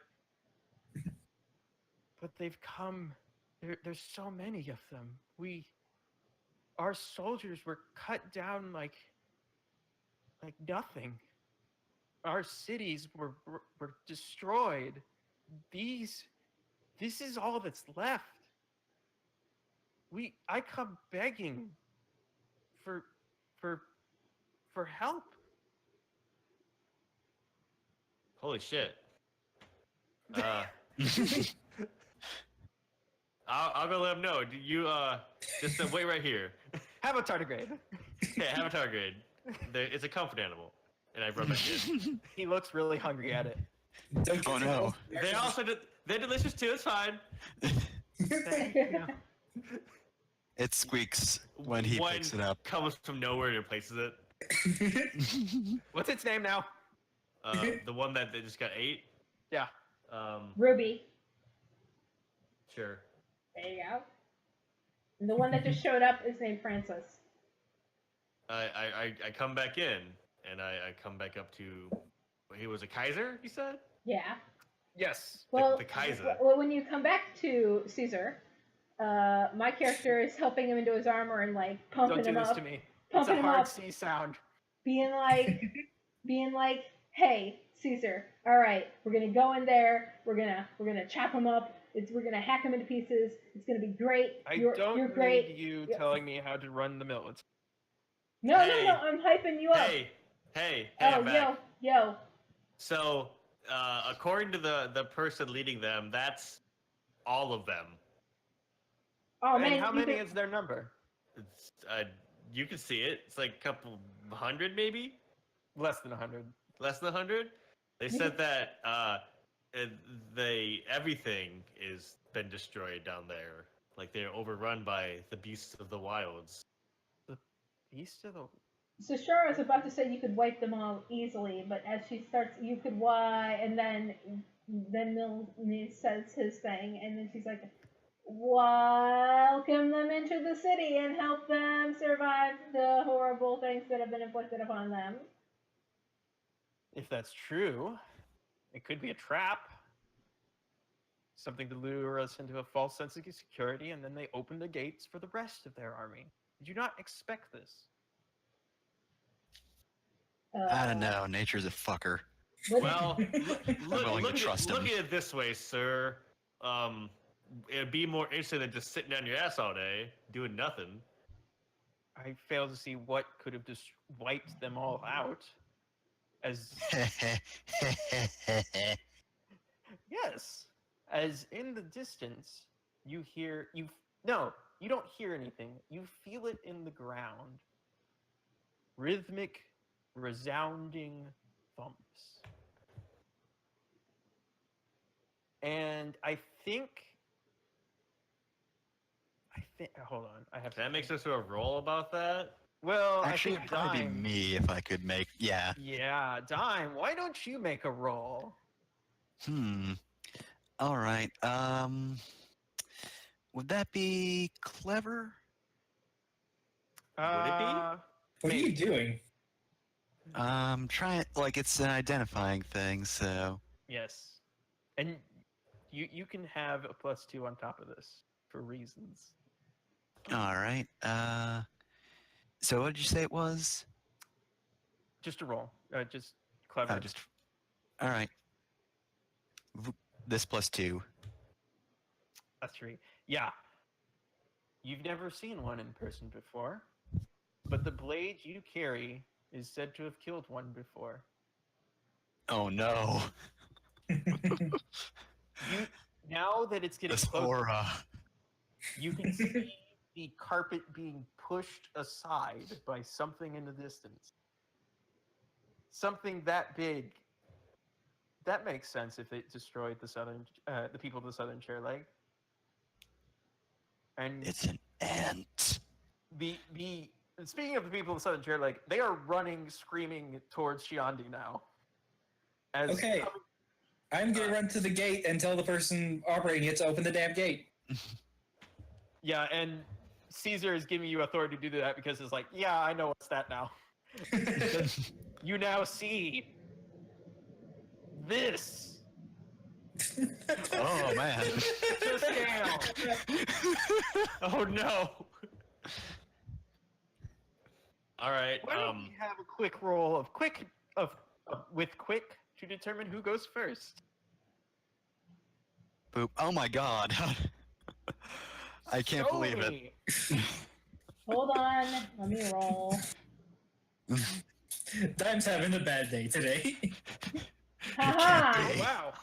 they've come. There's so many of them. Our soldiers were cut down like nothing. Our cities were destroyed. This is all that's left. I come begging for help. Holy shit. I'll go let him know. You just wait right here. Have a tardigrade. Yeah, have a tardigrade. It's a comfort animal, and I run back in. He looks really hungry at it. Oh no. They're delicious too. It's fine. Yeah. It squeaks when he picks it up. Comes from nowhere and replaces it. What's its name now? The one that they just got ate. Yeah. Ruby. Sure. There you go. And the one that just showed up is named Francis. I come back in, and I come back up to. He was a Kaiser, you said? Yeah. Yes. Well, the Kaiser. Well, when you come back to Caesar, my character is helping him into his armor and like pumping Don't do him this up. to me. pumping a him hard up, C sound. being like, hey, Caesar, all right, we're gonna go in there, we're gonna chop him up, we're gonna hack him into pieces, it's gonna be great. You're great. Need you telling me how to run the military. No, Hey. I'm hyping you up. Hey, oh, I'm back. yo. So, according to the person leading them, that's all of them. Oh And man, how many is their number? It's, you can see it. It's like a couple hundred, maybe Less than 100. less than 100. They said that everything is been destroyed down there. Like they're overrun by the beasts of the wilds. East of the. So Shara was about to say you could wipe them all easily, but as she starts, you could why, and then Milne says his thing, and then she's like, welcome them into the city and help them survive the horrible things that have been inflicted upon them. If that's true, it could be a trap. Something to lure us into a false sense of security, and then they open the gates for the rest of their army. Did you not expect this? I don't know. Nature's a fucker. Well, willing to trust him. look at it this way, sir. It'd be more interesting than just sitting on your ass all day doing nothing. I fail to see what could have just wiped them all out. As yes, as in the distance, you don't hear anything. You feel it in the ground. Rhythmic, resounding thumps. And I think hold on, I have Can that makes us do a roll about that? Well, Actually, I it'd think probably be Dime. me if I could make. Yeah. Yeah, Dime, why don't you make a roll? All right. Would that be clever? Would it be? What are you doing? Trying like it's an identifying thing. So Yes. And you can have a +2 on top of this for reasons. all right. So what did you say it was? Just a roll. Just clever. Just. All right. This +2. That's 3. Yeah. You've never seen one in person before, but the blade you carry is said to have killed one before. Oh no! Now that it's getting This closer, aura. you can see the carpet being pushed aside by something in the distance. Something that big. That makes sense if it destroyed the people of the southern chair leg. And It's an ant. Speaking of the people of the southern chair leg, they are running, screaming towards Shiandi now. Okay. I'm gonna run to the gate and tell the person operating it to open the damn gate. Yeah, and Caesar is giving you authority to do that because it's like, yeah, I know what's that now. You now see this. Oh man. To scale. Oh no! All right. Why don't we have a quick roll with quick to determine who goes first? Boop. Oh my god. I can't Show believe it. me. Hold on, let me roll. Dime's having a bad day today. Haha! be. Wow.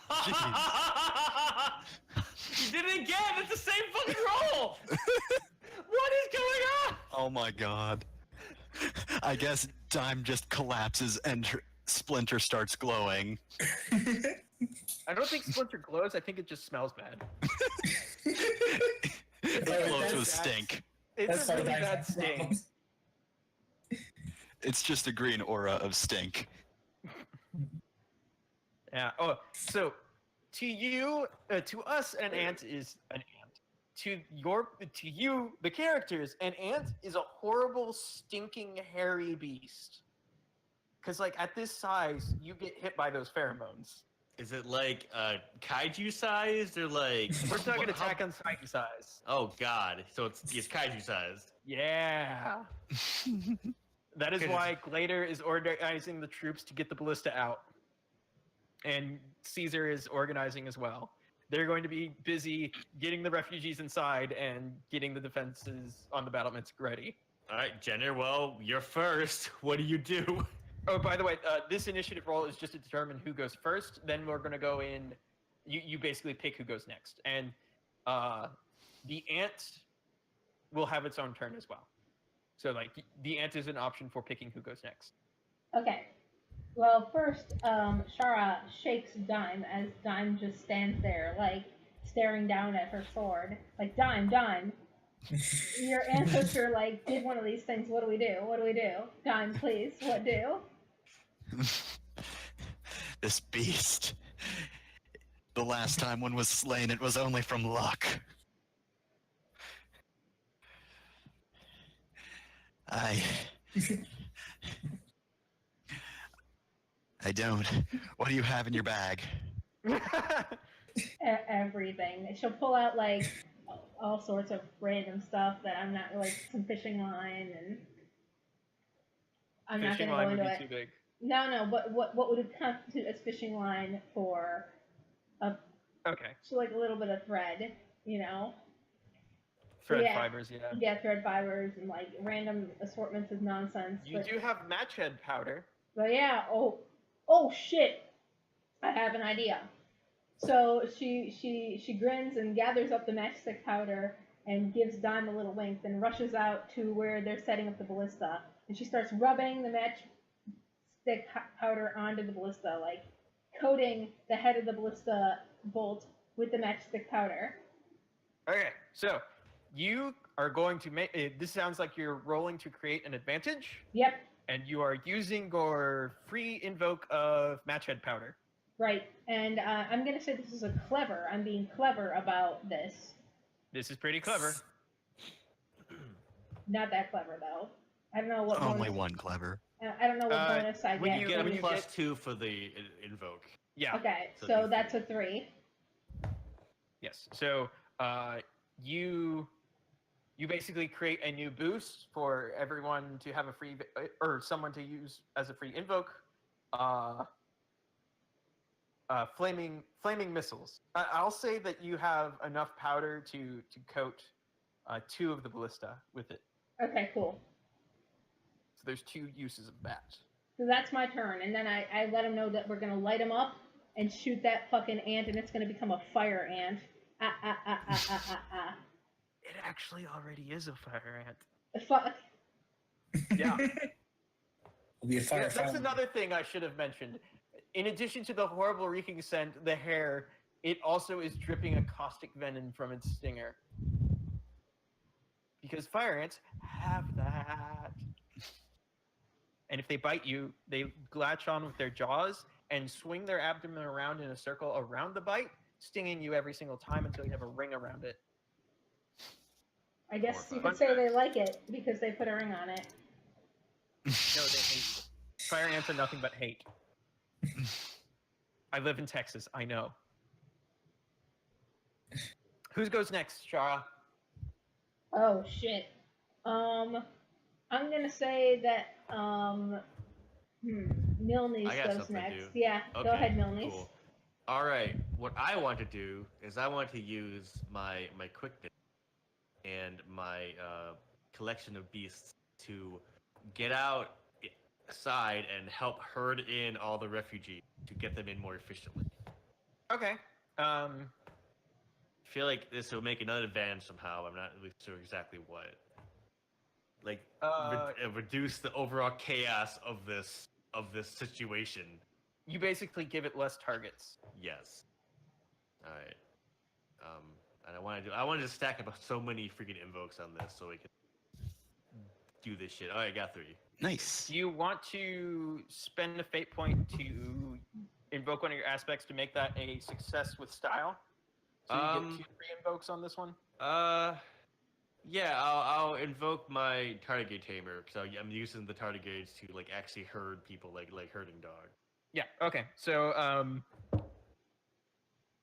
You did it again! It's the same fucking roll! What is going on? Oh my god. I guess Dime just collapses and Splinter starts glowing. I don't think Splinter glows. I think it just smells bad. It glows with stink. It's a really Dime's bad sting. problem. It's just a green aura of stink. Yeah. Oh, so to you, to us, an ant is an ant. To you, the characters, an ant is a horrible, stinking, hairy beast. Because, like, at this size, you get hit by those pheromones. Is it like kaiju sized or like? We're talking what- Attack on Titan size. Oh God! So it's kaiju sized. Yeah. That is Good. why Glader is organizing the troops to get the ballista out. And Caesar is organizing as well. They're going to be busy getting the refugees inside and getting the defenses on the battlements ready. All right, Jenner. Well, you're first. What do you do? Oh, by the way, this initiative roll is just to determine who goes first. Then we're going to go in. You basically pick who goes next. And the ant will have its own turn as well. So, like, the ant is an option for picking who goes next. Okay. Well, first, Shara shakes Dime as Dime just stands there, like, staring down at her sword. Like, Dime, your ancestor, like, did one of these things. What do we do? What do we do? Dime, please, what do? This beast. The last time one was slain, it was only from luck. I don't. What do you have in your bag? Everything. She'll pull out, like, all sorts of random stuff that I'm not, like, some fishing line, and I'm not Fishing going to line go would into be it. too big. No, but what would it constitute as fishing line for Okay. so like a little bit of thread, you know? Thread Yeah. fibers, yeah. Yeah, thread fibers and like random assortments of nonsense. You do have match head powder. But yeah, oh shit. I have an idea. So she grins and gathers up the matchstick powder and gives Dime a little wink, then rushes out to where they're setting up the ballista. And she starts rubbing the matchstick powder onto the ballista, like coating the head of the ballista bolt with the matchstick powder. Okay, so you are going to make. This sounds like you're rolling to create an advantage, Yep, and you are using your free invoke of match head powder. right. And I'm gonna say this is a clever. I'm being clever about this. This is pretty clever. Not that clever though. I don't know what Only bonus. one clever. I don't know what Uh, bonus I when get. You get when a you plus get- 2 for the invoke. Yeah. Okay, So so do that's a 3. Yes. So you basically create a new boost for everyone to have a free or someone to use as a free invoke. Flaming missiles. I'll say that you have enough powder to coat 2 of the ballista with it. Okay, cool. So there's 2 uses of that. So that's my turn, and then I let him know that we're gonna light him up and shoot that fucking ant, and it's gonna become a fire ant. It actually already is a fire ant. Fuck. Yeah. It'll be a fire. Yeah, that's another thing I should have mentioned. In addition to the horrible reeking scent, the hair, it also is dripping a caustic venom from its stinger. Because fire ants have that. And if they bite you, they latch on with their jaws and swing their abdomen around in a circle around the bite, stinging you every single time until you have a ring around it. I guess you Fun could say they fact. like it because they put a ring on it. No, they hate you. Fire ants are nothing but hate. I live in Texas, I know. Who goes next, Shara? Oh shit. I'm gonna say that Milnies I got goes something to next. do. Yeah, Okay, go ahead, Milnies. Cool. All right. What I want to do is I want to use my quickness and my collection of beasts to get outside and help herd in all the refugees to get them in more efficiently. Okay. I feel like this will make another advantage somehow. I'm not really sure exactly what. Like reduce the overall chaos of this situation. You basically give it less targets. Yes. All right. And I want to stack up so many freaking invokes on this so we can do this shit. All right, I got 3. Nice. Do you want to spend a fate point to invoke one of your aspects to make that a success with style? So you get 2 free invokes on this one? Yeah, I'll invoke my tardigrade tamer because I'm using the tardigrades to like actually herd people like herding dog. Yeah. Okay. So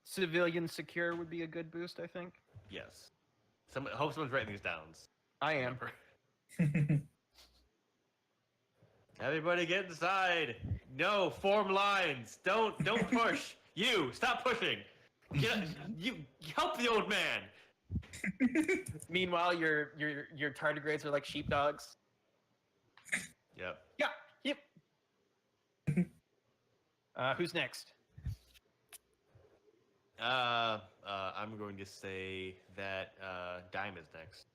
Civilian secure would be a good boost, I think. Yes. I hope someone's writing these down. I am. Remember. Everybody get inside. No, form lines. Don't push. You stop pushing. You help the old man. Meanwhile, your tardigrades are like sheepdogs. Yep. Yeah. Yep. Who's next? I'm going to say that Dime is next.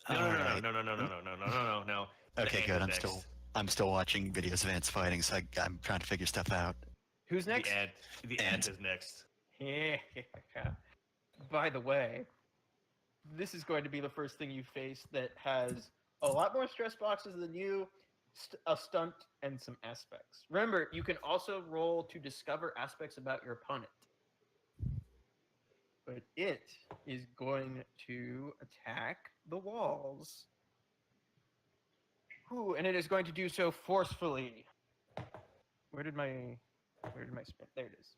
No. Okay, The good. ant I'm is still next. I'm still watching videos of ants fighting, so I'm trying to figure stuff out. Who's next? The ant is next. Yeah. By the way, this is going to be the first thing you face that has a lot more stress boxes than you, a stunt, and some aspects. Remember, you can also roll to discover aspects about your opponent. But it is going to attack the walls. Ooh, and it is going to do so forcefully. Where did my spin? There it is.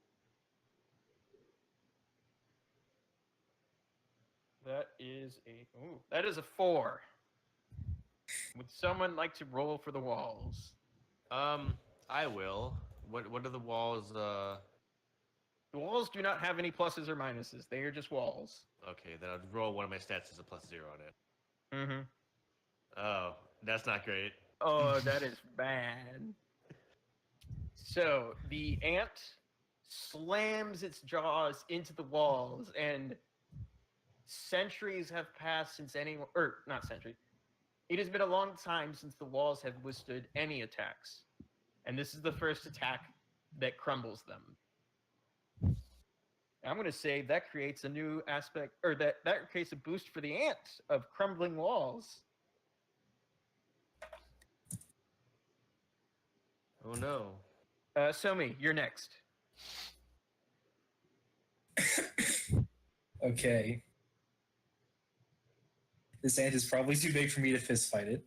That is a 4. Would someone like to roll for the walls? I will. What are the walls? The walls do not have any pluses or minuses. They are just walls. Okay, then I'd roll one of my stats as a +0 on it. Mm-hmm. Oh, that's not great. Oh, that is bad. So the ant slams its jaws into the walls, and centuries have passed since anyone, or not centuries. It has been a long time since the walls have withstood any attacks, and this is the first attack that crumbles them. I'm going to say that creates a new aspect, or that creates a boost for the ant of crumbling walls. Oh no. Somi, you're next. Okay. This ant is probably too big for me to fist fight it.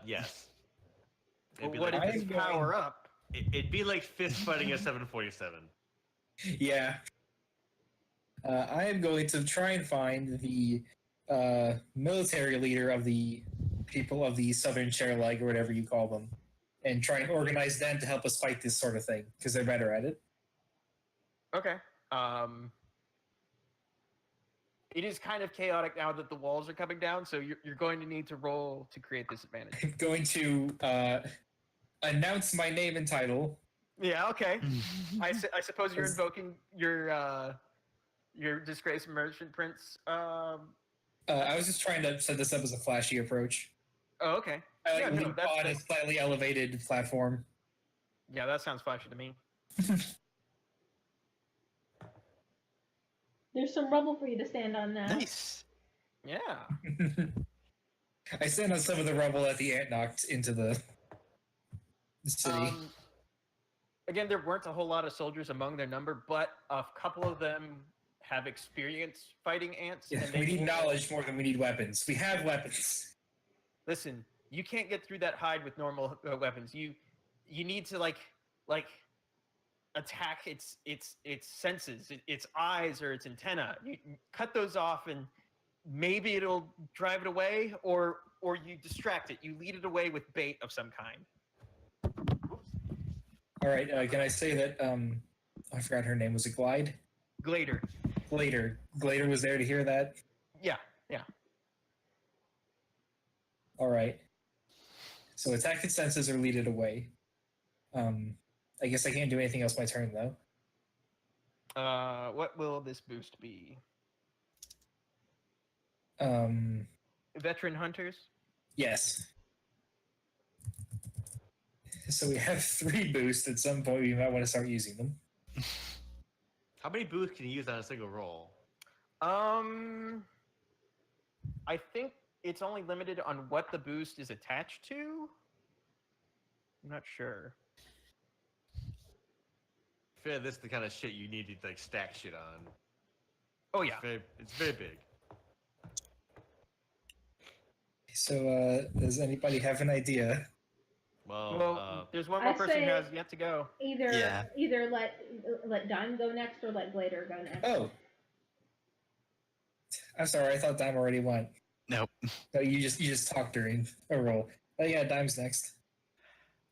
Yes. Well, It'd be what like, if it's power up? it'd be like fist fighting a 747. Yeah. I am going to try and find the military leader of the people of the Southern Chair Leg, or whatever you call them, and try and organize them to help us fight this sort of thing, because they're better at it. Okay. It is kind of chaotic now that the walls are coming down, so you're going to need to roll to create this advantage. I'm going to announce my name and title. Yeah, okay. I suppose you're invoking your disgraced merchant prince. I was just trying to set this up as a flashy approach. Oh, okay. I Yeah, like no, leap on a slightly elevated platform. Yeah, that sounds flashy to me. There's some rubble for you to stand on now. Nice. Yeah. I stand on some of the rubble that the ant knocked into the city. Again, there weren't a whole lot of soldiers among their number, but a couple of them have experience fighting ants. Yeah, and they we need will- knowledge more than we need weapons. We have weapons. Listen, you can't get through that hide with normal weapons. You need to like attack its senses, its eyes or its antenna. You cut those off, and maybe it'll drive it away, or you distract it. You lead it away with bait of some kind. All right, can I say that, I forgot her name. Was it Glide? Glader. Glader was there to hear that? Yeah. All right. So attack its senses or lead it away. I guess I can't do anything else my turn, though. What will this boost be? Veteran hunters? Yes. So we have 3 boosts. At some point, we might want to start using them. How many boosts can you use on a single roll? I think it's only limited on what the boost is attached to. I'm not sure. I feel like this is the kind of shit you need to like stack shit on. Oh yeah. It's very big. So, does anybody have an idea? Well, there's one more I'd person who say- has yet to go. Either Yeah. let Dime go next or let Glader go next. Oh, I'm sorry, I thought Dime already went. Nope. No, you just talked during a roll. Oh yeah, Dime's next.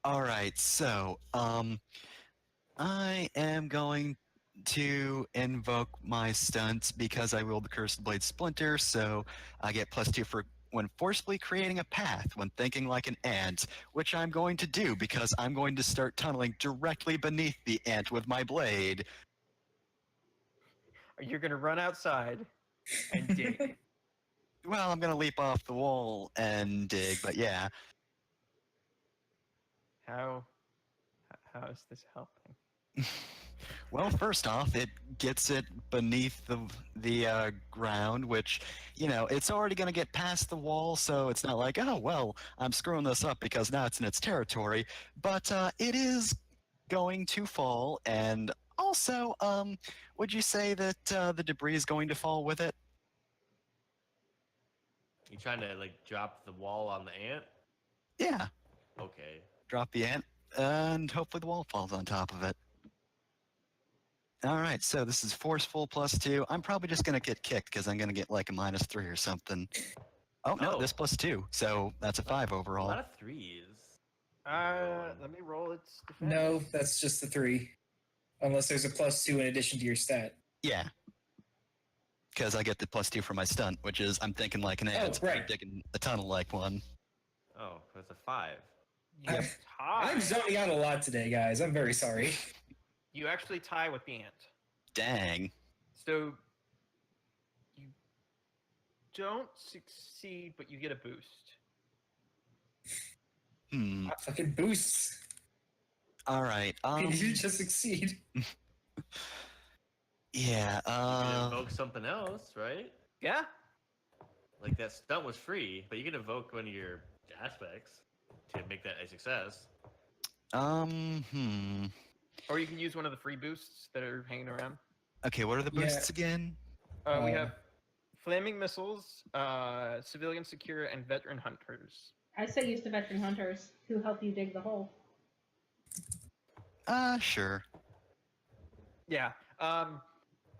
All right, so I am going to invoke my stunt because I wield the Cursed Blade Splinter, so I get +2 for when forcibly creating a path when thinking like an ant, which I'm going to do because I'm going to start tunneling directly beneath the ant with my blade. You're gonna run outside and dig. Well, I'm going to leap off the wall and dig, but yeah. How is this helping? Well, first off, it gets it beneath the ground, which, you know, it's already going to get past the wall, so it's not like, oh, well, I'm screwing this up because now it's in its territory. But it is going to fall, and also, would you say that the debris is going to fall with it? You trying to like drop the wall on the ant? Yeah, Okay. drop the ant, and hopefully the wall falls on top of it. All right, so this is forceful +2. I'm probably just going to get kicked because I'm going to get like a -3 or something. Oh, no, Oh. this +2. So that's a 5 A overall. lot of threes. Let me roll its defense. No, that's just the 3. Unless there's a +2 in addition to your stat. Yeah. Because I get the +2 for my stunt, which is I'm thinking like an ant. right. I'm digging a tunnel like one. Oh, that's a 5. You I'm tie. zoning out a lot today, guys. I'm very sorry. You actually tie with the ant. Dang. So you don't succeed, but you get a boost. Fucking boosts. All right. You just succeed. Yeah. You can invoke something else, right? Yeah. Like that stunt was free, but you can invoke one of your aspects to make that a success. Or you can use one of the free boosts that are hanging around. Okay, what are the Yeah. boosts again? We have flaming missiles, civilian secure, and veteran hunters. I say use the veteran hunters who help you dig the hole. Sure. Yeah.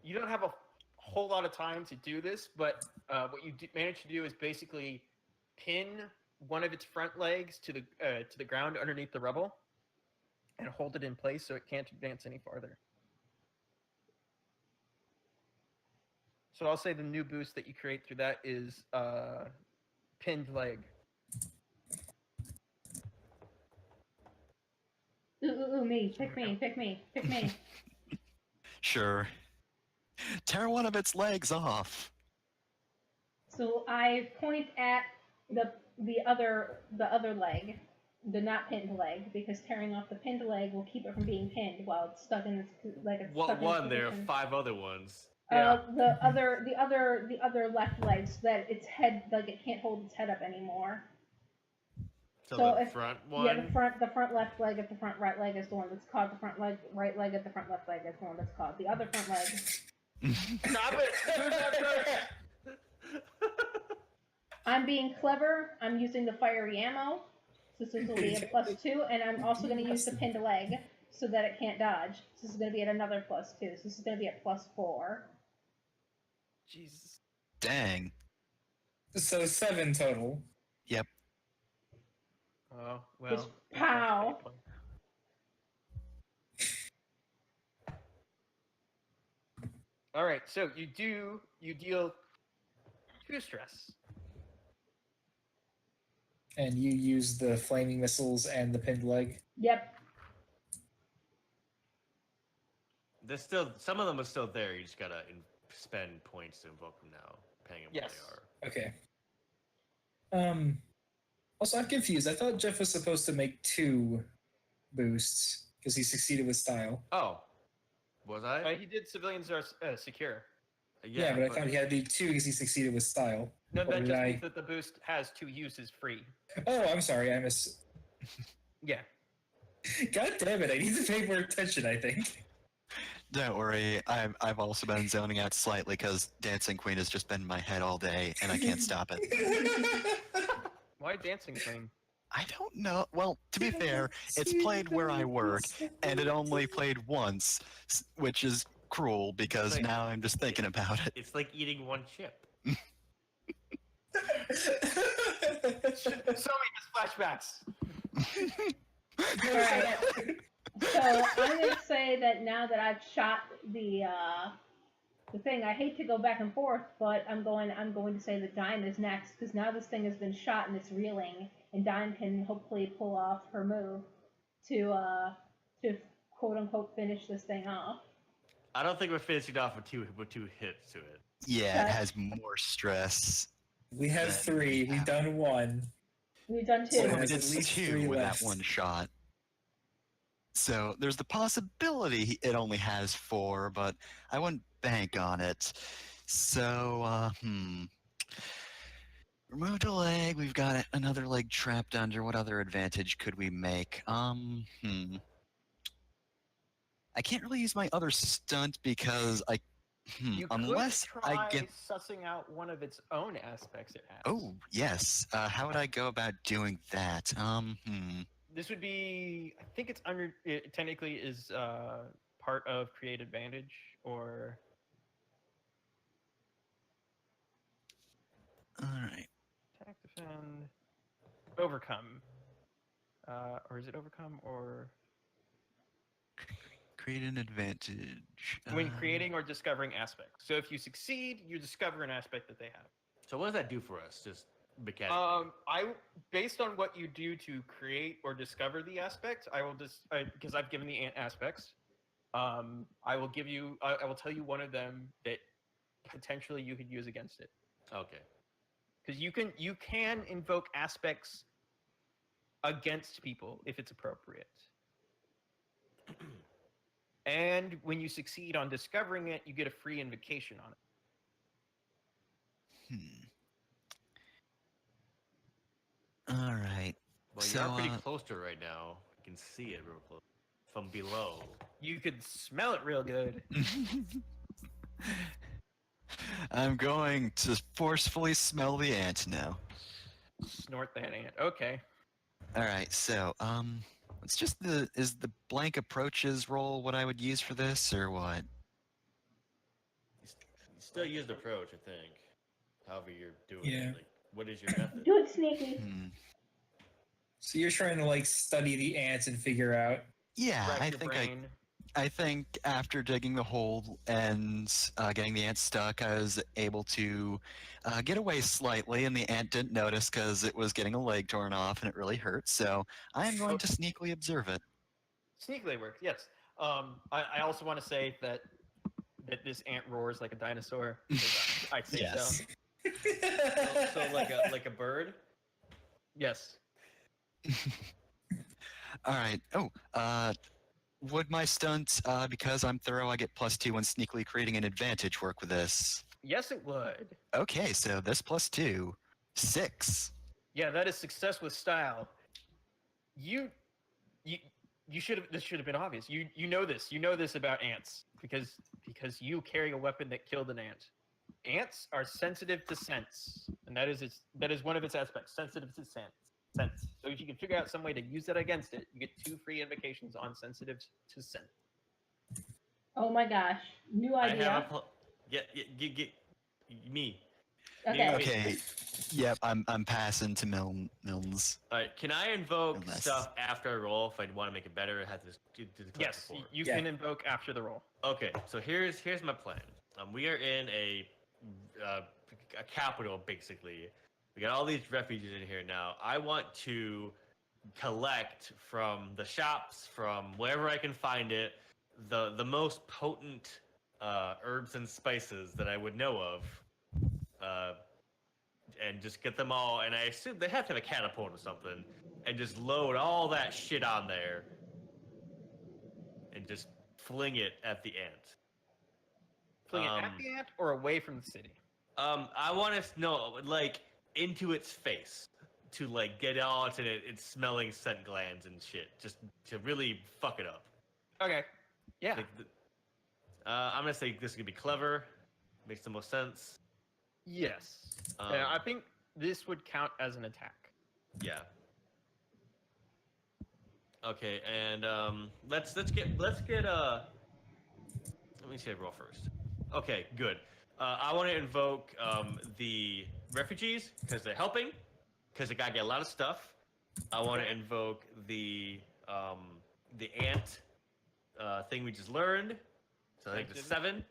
You don't have a whole lot of time to do this, but what you manage to do is basically pin one of its front legs to the ground underneath the rubble, and hold it in place so it can't advance any farther. So I'll say the new boost that you create through that is pinned leg. Ooh, me. Pick me. Sure. Tear one of its legs off. So I point at the other leg, the not pinned leg, because tearing off the pinned leg will keep it from being pinned while it's stuck in its What stuck in one? its There are position. 5 other ones. Yeah. The other left leg, so that its head, like, it can't hold its head up anymore. So, So the if- front one. Yeah, the front left leg at the front right leg is the one that's caught. The front leg right leg at the front left leg is the one that's caught. The other front leg. Stop it! Do not do it! I'm being clever. I'm using the fiery ammo. So this will be a +2, and I'm also going to use the pinned leg so that it can't dodge. So this is going to be at another +2. So this is going to be at +4. Jesus. Dang. So 7 total. Yep. Oh well. Just pow. All right, so you deal 2 stress. And you use the flaming missiles and the pinned leg. Yep. There's still some of them are still there. You just gotta spend points to invoke them now, depending on Yes. what they are. Okay. Also, I'm confused. I thought Jeff was supposed to make 2 boosts because he succeeded with style. Oh, was I? He did civilians are secure. Yeah, but I thought he had to do 2 because he succeeded with style. No, Or that did just I- means that the boost has 2 uses free. Oh, I'm sorry. Yeah. God damn it! I need to pay more attention. I think. Don't worry, I've also been zoning out slightly because Dancing Queen has just been in my head all day and I can't stop it. Why Dancing Queen? I don't know. Well, to be fair, it's played where I work, and it only played once, which is cruel because Like- now I'm just thinking about it. It's like eating one chip. So many flashbacks. Alright. So I'm gonna say that now that I've shot the thing, I hate to go back and forth, but I'm going to say that Dime is next, because now this thing has been shot and it's reeling, and Dime can hopefully pull off her move to quote unquote finish this thing off. I don't think we're finishing off with two hits to it. Yeah, it has more stress. We have 3. We've done 1. We've done 2. So We there's did at least 2 3 with left. that one shot. So there's the possibility it only has 4, but I wouldn't bank on it. So, removed a leg. We've got another leg trapped under. What other advantage could we make? I can't really use my other stunt because You unless could I try get. sussing out one of its own aspects it has. Oh yes. How would I go about doing that? This would be, I think it's under, it technically is part of Create Advantage, or... Alright. Attack, defend, overcome. Or is it overcome, or... Create an advantage. When creating or discovering aspects. So if you succeed, you discover an aspect that they have. So what does that do for us? Just mechanically. Based on what you do to create or discover the aspect, I will just because I've given the ant aspects. I will give you. I will tell you one of them that potentially you could use against it. Okay. Because you can invoke aspects against people if it's appropriate. And when you succeed on discovering it, you get a free invocation on it. All right. Well, So, you're pretty close to it right now. You can see it real close from below. You could smell it real good. I'm going to forcefully smell the ant now. Snort that ant. Okay. All right. So, it's just is the blank approaches roll what I would use for this, or what? You still use the approach, I think. However you're doing Yeah. it. Like, what is your method? Do it sneaky. So you're trying to like study the ants and figure out. Yeah, Rack I your think brain. I think after digging the hole and getting the ant stuck, I was able to get away slightly, and the ant didn't notice because it was getting a leg torn off and it really hurt. So I am going to sneakily observe it. Sneakily works, yes. I also want to say that this ant roars like a dinosaur. I say Yes. so. So like a bird. Yes. All right. Oh, would my stunt, because I'm thorough, I get +2 when sneakily creating an advantage work with this? Yes, it would. Okay, so this +2, 6. Yeah, that is success with style. You should have. This should have been obvious. You know this. You know this about ants because you carry a weapon that killed an ant. Ants are sensitive to sense, and that is one of its aspects. Sensitive to sense. So if you can figure out some way to use that against it, you get 2 free invocations on sensitive to sense. Oh my gosh. New idea. Get me. Okay. Okay. Yep, I'm passing to Milnes. All right. Can I invoke Unless- stuff after I roll if I want to make it better? I have to do the class Yes, before. you Yeah. can invoke after the roll. Okay, so here's my plan. We are in a capital, basically. We got all these refugees in here now. I want to collect from the shops, from wherever I can find it, the most potent herbs and spices that I would know of, and just get them all. And I assume they have to have a catapult or something, and just load all that shit on there, and just fling it at the ant. Fling it at the ant or away from the city. I want to know, like, into its face to like get all into its smelling scent glands and shit, just to really fuck it up. Okay. Yeah. Like, I'm gonna say this is gonna be clever. Makes the most sense. Yes. Yeah, I think this would count as an attack. Yeah. Okay, and let's get let me see. I roll first. Okay, good. I want to invoke the refugees because they're helping. Because they gotta get a lot of stuff. I want to invoke the ant thing we just learned. So I think it's 7.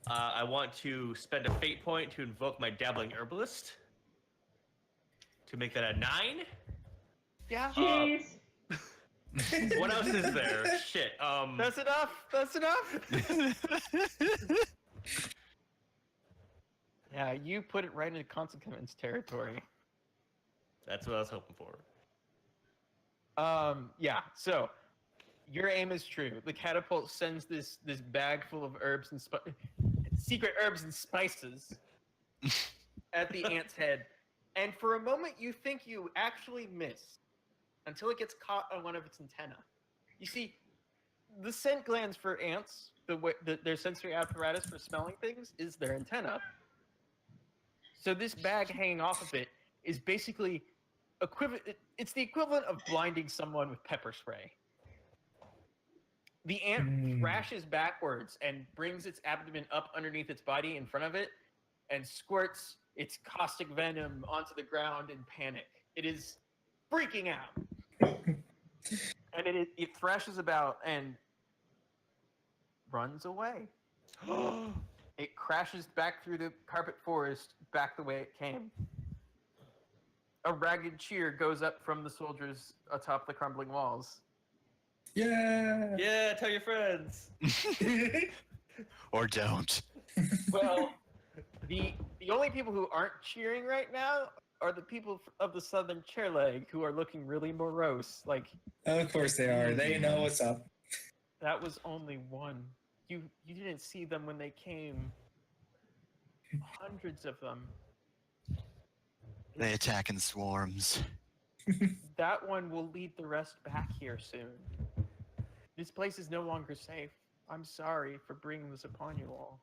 I want to spend a fate point to invoke my dabbling herbalist to make that a 9. Yeah. Jeez. What else is there? Shit. That's enough. That's enough. Yeah, you put it right into consequence territory. That's what I was hoping for. Yeah. So, your aim is true. The catapult sends this bag full of herbs and secret herbs and spices at the ant's head, and for a moment you think you actually miss, until it gets caught on one of its antennae. You see, the scent glands for ants, their sensory apparatus for smelling things, is their antenna. So this bag hanging off of it is basically it's the equivalent of blinding someone with pepper spray. The ant thrashes backwards and brings its abdomen up underneath its body in front of it and squirts its caustic venom onto the ground in panic. It is freaking out. And it thrashes about and runs away. It crashes back through the carpet forest back the way it came. A ragged cheer goes up from the soldiers atop the crumbling walls. Yeah. Yeah, tell your friends. Or don't. Well, the only people who aren't cheering right now are the people of the Southern Chair Leg who are looking really morose. Like, Of course they are. They know what's up. that was only one. You didn't see them when they came. Hundreds of them. They attack in swarms. That one will lead the rest back here soon. This place is no longer safe. I'm sorry for bringing this upon you all.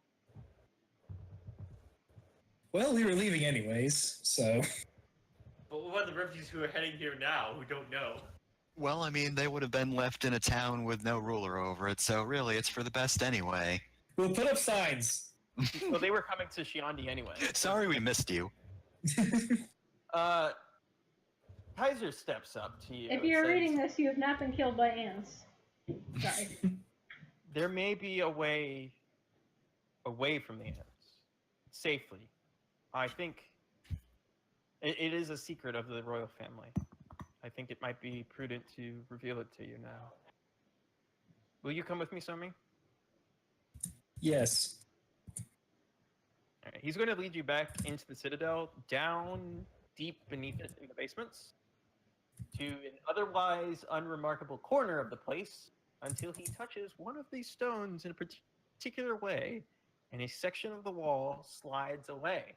Well, we were leaving anyways, so. But what about the refugees who are heading here now who don't know? Well, I mean, they would have been left in a town with no ruler over it, so really, it's for the best anyway. We'll put up signs. Well, they were coming to Shiandi anyway. Sorry we missed you. Kaiser steps up to you. If and you're says, reading this, you have not been killed by ants. Sorry. there may be a way away from the ants, safely. I think it is a secret of the royal family. I think it might be prudent to reveal it to you now. Will you come with me, Somi? Yes. All right, he's going to lead you back into the citadel, down deep beneath it in the basements, to an otherwise unremarkable corner of the place, until he touches one of these stones in a particular way, and a section of the wall slides away.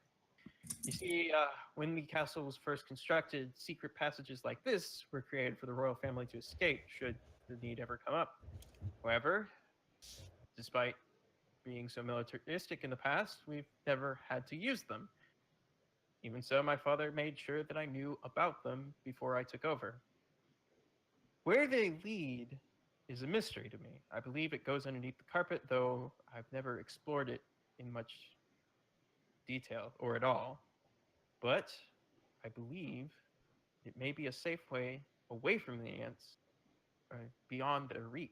You see, when the castle was first constructed, secret passages like this were created for the royal family to escape should the need ever come up. However, despite being so militaristic in the past, we've never had to use them. Even so, my father made sure that I knew about them before I took over. Where they lead is a mystery to me. I believe it goes underneath the carpet, though I've never explored it in much detail or at all. But I believe it may be a safe way away from the ants, beyond their reach.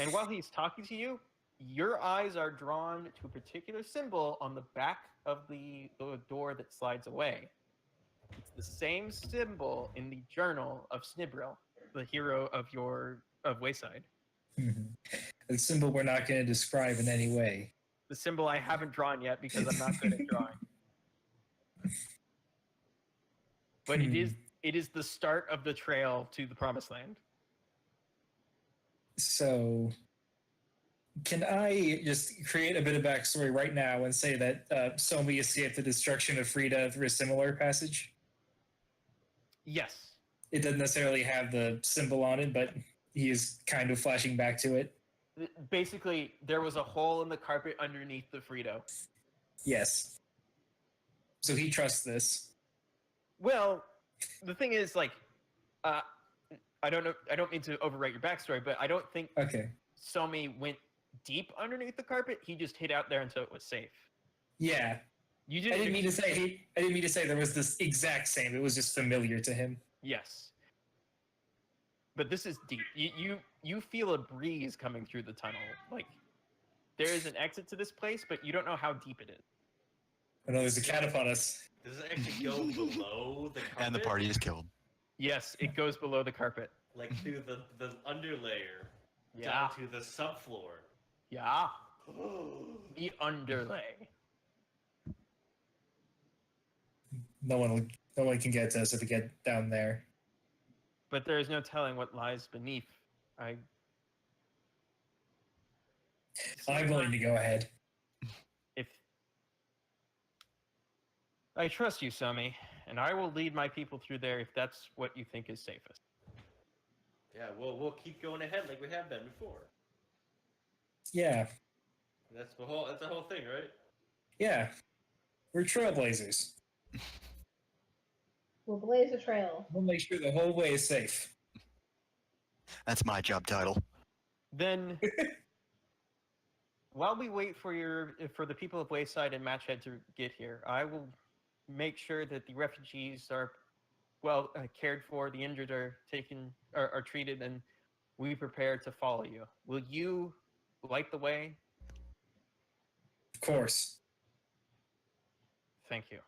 And while he's talking to you, your eyes are drawn to a particular symbol on the back of the door that slides away. It's the same symbol in the journal of Snibril, the hero of Wayside. A symbol we're not going to describe in any way. The symbol I haven't drawn yet because I'm not good at drawing. But it is the start of the trail to the Promised Land. So, can I just create a bit of backstory right now and say that Somi escaped the destruction of Frida through a similar passage? Yes. It doesn't necessarily have the symbol on it, but he is kind of flashing back to it. Basically, there was a hole in the carpet underneath the Frito. Yes. So he trusts this. Well, the thing is, like, I don't know. I don't mean to overwrite your backstory, but I don't think Okay. Somi went deep underneath the carpet. He just hid out there until it was safe. Yeah, You I didn't. didn't mean to say. I didn't mean to say there was this exact same. It was just familiar to him. Yes. But this is deep. You feel a breeze coming through the tunnel. Like there is an exit to this place, but you don't know how deep it is. I know there's a cat upon us. Does it actually go below the carpet? And the party is killed. Yes, it goes below the carpet. Like through the underlayer Yeah. down to the subfloor. Yeah. The underlay. No one can get to us if we get down there. But there is no telling what lies beneath. I'm willing to go ahead. If I trust you, Sumi, and I will lead my people through there if that's what you think is safest. Yeah, we'll keep going ahead like we have been before. Yeah, That's the whole thing, right? yeah. We're trailblazers. We'll blaze a trail. We'll make sure the whole way is safe. That's my job title. Then, while we wait for the people of Wayside and Matchhead to get here, I will make sure that the refugees are well cared for, the injured are treated, and we prepare to follow you. Will you light the way? Of course. Thank you.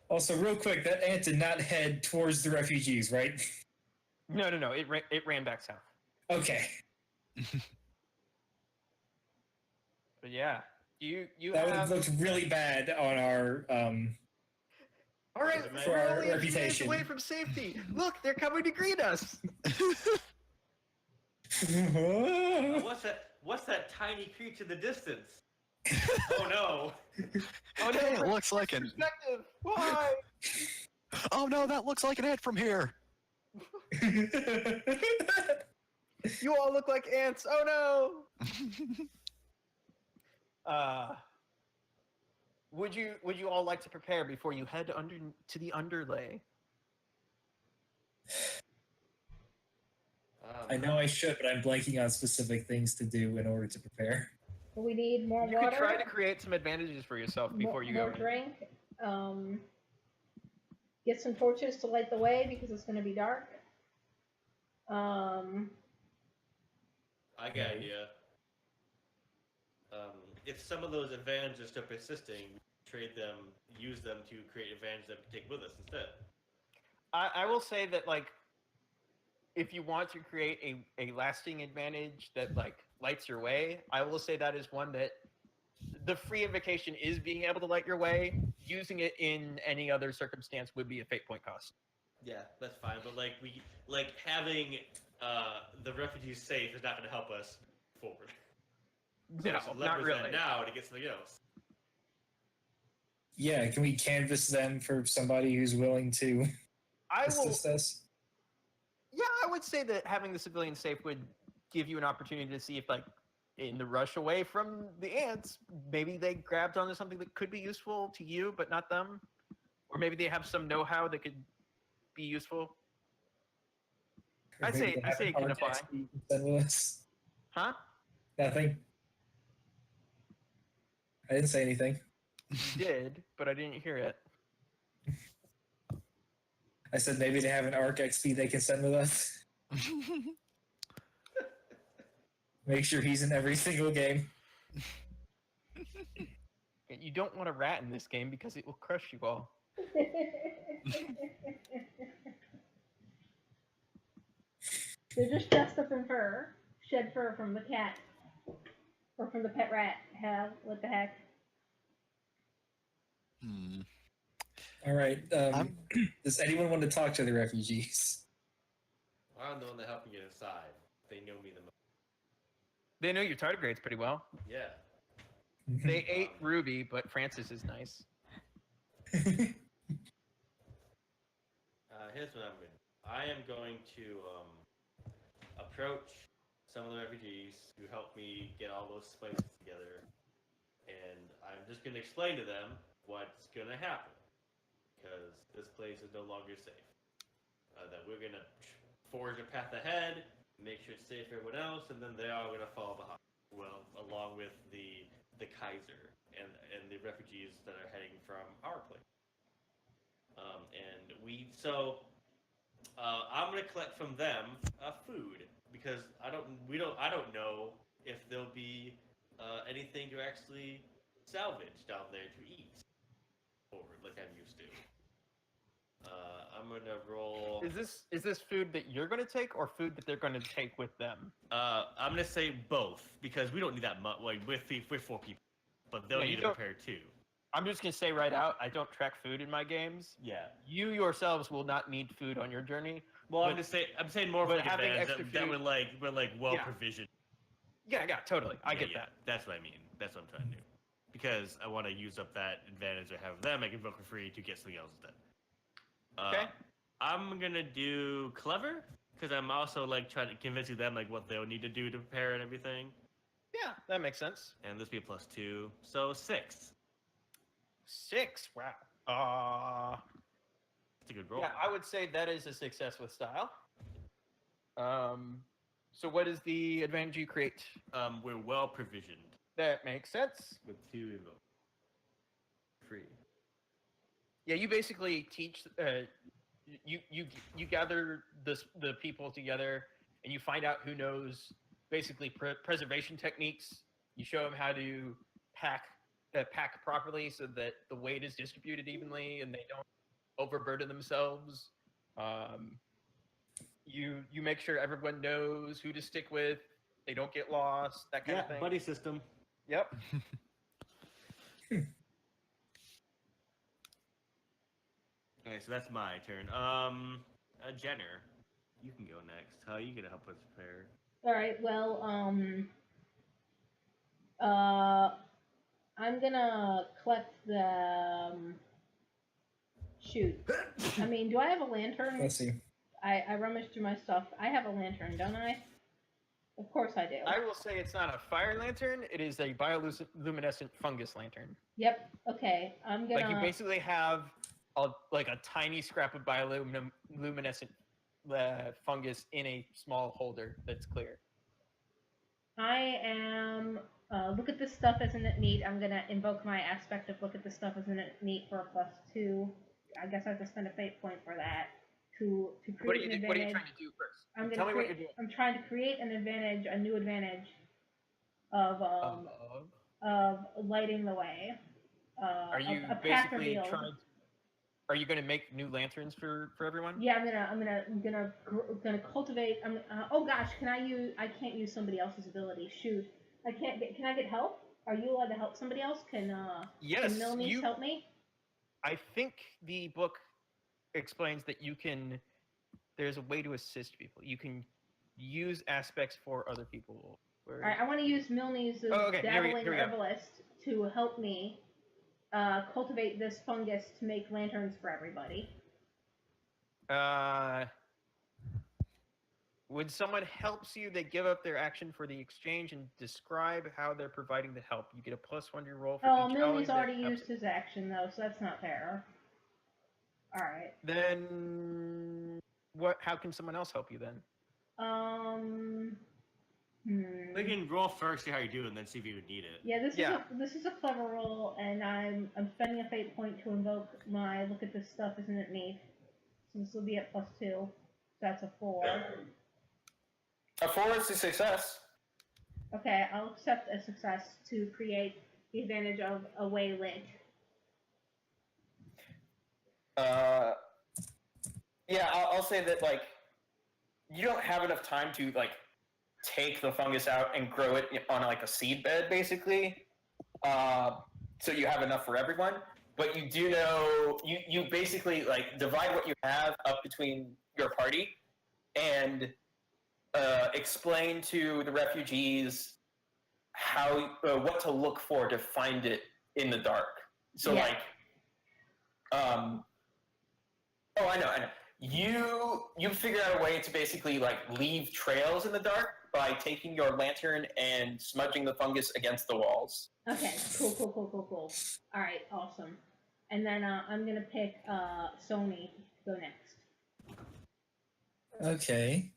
Also, real quick, that ant did not head towards the refugees, right? No. It ran back south. Okay. But yeah, you That would have. have looked really bad on our All right, For we're our only a few minutes reputation. away from safety. Look, they're coming to greet us. What's that tiny creature in the distance? Oh no! Oh no, Hey, it looks like an. perspective. Why? Oh no, that looks like an ant from here. You all look like ants. Oh no. Would you all like to prepare before you head to the underlay? I know I should, but I'm blanking on specific things to do in order to prepare. We need more You water. could try to create some advantages for yourself before you go. More drink. Get some torches to light the way because it's going to be dark. I got an idea. If some of those advantages are still persisting, trade them, use them to create advantages that we take with us instead. I will say that like, if you want to create a lasting advantage that like lights your way, I will say that is one that the free invocation is being able to light your way. Using it in any other circumstance would be a fate point cost. Yeah, that's fine. But like having the refugees safe is not going to help us forward. So No, let's not leverage really. that now to get something else. Yeah, can we canvas them for somebody who's willing to I will. assist us? Yeah, I would say that having the civilian safe would give you an opportunity to see if, like, in the rush away from the ants, maybe they grabbed onto something that could be useful to you, but not them. Or maybe they have some know-how that could be useful. Or I'd maybe say- they I'd say have it can an apply. architect you can send with us? Huh? Nothing. I didn't say anything. You did, but I didn't hear it. I said maybe they have an Arc XP they can send with us. Make sure he's in every single game. You don't want a rat in this game because it will crush you all. They're just dressed up in fur, shed fur from the cat or from the pet rat. Hell, what the heck? All right. I'm- Does anyone want to talk to the refugees? I'm the one that helped me get inside. They know me the most. They know your tardigrades pretty well. Yeah. They ate Ruby, but Francis is nice. Here's what I'm going to do. I am going to approach some of the refugees who helped me get all those spices together, and I'm just going to explain to them what's going to happen, because this place is no longer safe. That we're going to forge a path ahead, make sure it's safe for everyone else, and then they're all going to follow behind. well, along with the Kaiser and the refugees that are heading from our place. I'm gonna collect from them food because I don't know if there'll be anything to actually salvage down there to eat forward like I'm used to. I'm gonna roll. Is this food that you're gonna take, or food that they're gonna take with them? I'm gonna say both because we don't need that much. Like we're 4 people, but they'll Yeah, need you to don't- prepare too. I'm just gonna say right out, I don't track food in my games. Yeah. You yourselves will not need food on your journey. Well, But- I'm saying more for but like having advantage extra that food- we're well Yeah. provisioned. Yeah, totally. I get Yeah, that. That's what I mean. That's what I'm trying to do. Because I want to use up that advantage I have with them. I can vote for free to get something else instead. Okay. I'm gonna do clever because I'm also like trying to convincing them like what they'll need to do to prepare and everything. Yeah, that makes sense. And this be a +2, so 6. 6. Wow. It's a good roll. Yeah, I would say that is a success with style. So what is the advantage you create? We're well provisioned That makes sense. with 2 invoke. Free. Yeah, you basically teach. You gather the people together, and you find out who knows basically preservation techniques. You show them how to pack properly so that the weight is distributed evenly and they don't overburden themselves. You make sure everyone knows who to stick with. They don't get lost. That kind of thing. buddy system. Yep. Okay, so that's my turn. Jenner, you can go next. How are you gonna help us prepare? All right. Well, I'm gonna collect the. Shoot. I mean, do I have a lantern? Let's see. I rummaged through my stuff. I have a lantern, don't I? Of course I do. I will say it's not a fire lantern. It is a bioluminescent fungus lantern. Yep. Okay. I'm gonna. Like you basically have a tiny scrap of bioluminescent fungus in a small holder that's clear. I am. Look at this stuff, isn't it neat? I'm gonna invoke my aspect of look at this stuff, isn't it neat for a +2. I guess I have to spend a fate point for that to create an advantage. What are you trying to do first? I'm gonna Tell me what create- you're doing. I'm trying to create an advantage, a new advantage of lighting the way. Are you a path basically revealed. trying? Are you going to make new lanterns for everyone? Yeah, I'm gonna cultivate. Oh gosh, can I use? I can't use somebody else's ability. Shoot, I can't get. Can I get help? Are you allowed to help somebody else? Yes, Can Milnice help me? I think the book explains that you can. There's a way to assist people. You can use aspects for other people. All right, I want to use Milnice's dabbling here we go. herbalist to help me cultivate this fungus to make lanterns for everybody. When someone helps you, they give up their action for the exchange and describe how they're providing the help. You get a +1 to your roll for Oh, each ally Milnie's that already helps used his action though, so that's not fair. All right. Then how can someone else help you then? We can roll first, see how you do, and then see if you would need it. Yeah, Yeah. this is a clever roll, and I'm spending a fate point to invoke my look at this stuff, isn't it neat? So this will be at +2. So that's a 4. A 4 is a success. Okay, I'll accept a success to create the advantage of a way lit. Yeah, I'll say that, like, you don't have enough time to, like, take the fungus out and grow it on, like, a seed bed, basically. So you have enough for everyone. But you do know, you basically, like, divide what you have up between your party and explain to the refugees how what to look for to find it in the dark. So, Yeah. like, oh, I know. You figure out a way to basically like leave trails in the dark by taking your lantern and smudging the fungus against the walls. Okay, cool. All right, awesome. And then I'm gonna pick Sony to go next. Okay.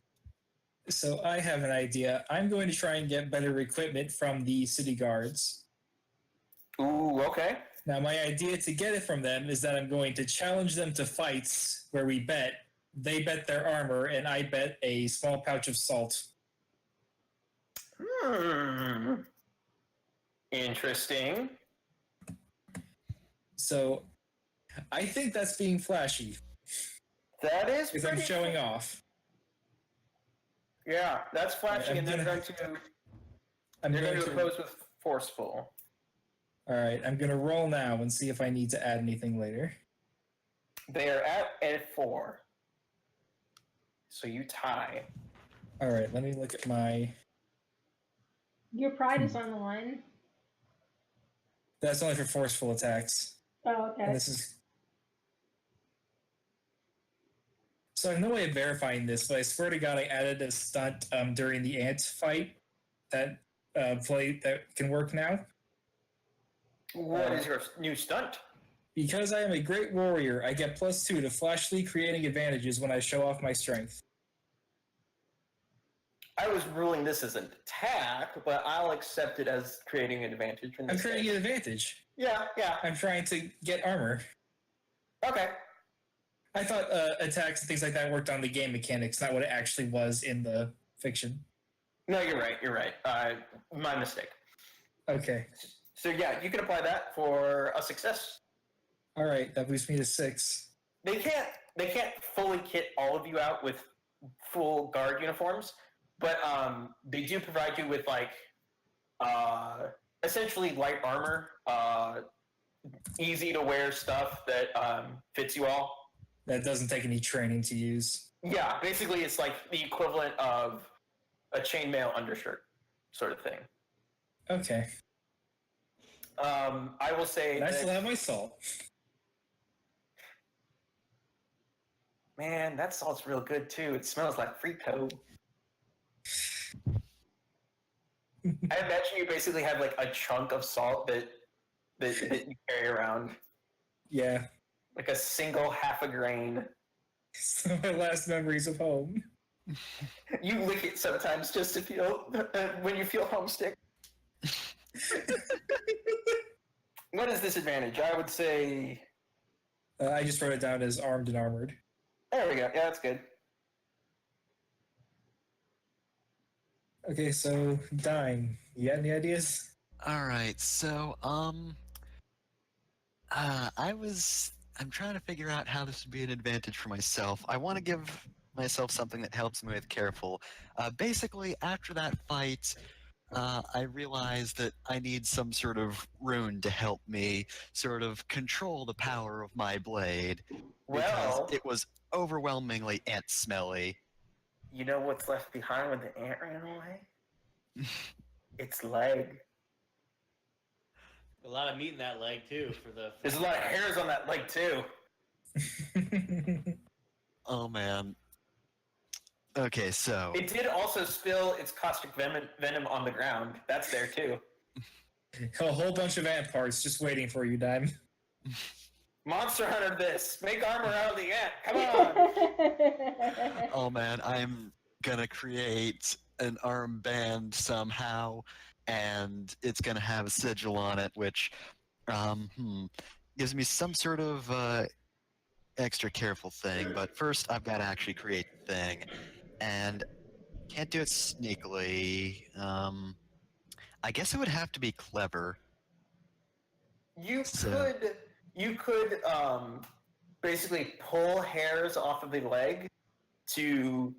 So I have an idea. I'm going to try and get better equipment from the city guards. Ooh, okay. Now, my idea to get it from them is that I'm going to challenge them to fights where we bet. They bet their armor, and I bet a small pouch of salt. Interesting. So I think that's being flashy. That is Because I'm pretty- showing off. Yeah, that's flashy, I'm and they're gonna- going I'm to going to oppose with forceful. All right, I'm going to roll now and see if I need to add anything later. They are at a 4. So you tie. All right, let me look at my... Your pride is on the line. That's only for forceful attacks. Oh, okay. And this is... So I have no way of verifying this, but I swear to God I added a stunt during the ant fight that that can work now. What is your new stunt? Because I am a great warrior, I get +2 to flashily creating advantages when I show off my strength. I was ruling this as an attack, but I'll accept it as creating an advantage. In I'm this creating case. an advantage. Yeah, yeah. I'm trying to get armor. Okay. I thought attacks and things like that worked on the game mechanics, not what it actually was in the fiction. No, you're right. You're right. My mistake. Okay. So yeah, you can apply that for a success. All right, that boosts me to 6. They can't fully kit all of you out with full guard uniforms, but they do provide you with like essentially light armor, easy to wear stuff that fits you all. That doesn't take any training to use. Yeah, basically it's like the equivalent of a chainmail undershirt sort of thing. Okay. I will say And I that, still have my salt. man, that salt's real good too. It smells like Frito. I imagine you basically have like a chunk of salt that you carry around, Yeah. like a single half a grain. So my last memories of home. You lick it sometimes just to feel when you feel homesick. What is this advantage? I would say. I just wrote it down as armed and armored. There we go. Yeah, that's good. Okay, so Dime, you got any ideas? All right, so I'm trying to figure out how this would be an advantage for myself. I want to give myself something that helps me with careful. Basically, after that fight, I realized that I need some sort of rune to help me sort of control the power of my blade. Because Well, it was overwhelmingly ant smelly. you know what's left behind when the ant ran away? Its leg. A lot of meat in that leg too. There's a lot of hairs on that leg too. Oh man. Okay, so It did also spill its caustic venom on the ground. That's there too. A whole bunch of ant parts just waiting for you, Dime. Monster Hunter this. Make armor out of the ant. Come on. oh man, I'm gonna create an armband somehow, and it's gonna have a sigil on it, which gives me some sort of extra careful thing. But first, I've got to actually create the thing, and can't do it sneakily. I guess it would have to be clever. You So- could basically pull hairs off of the leg to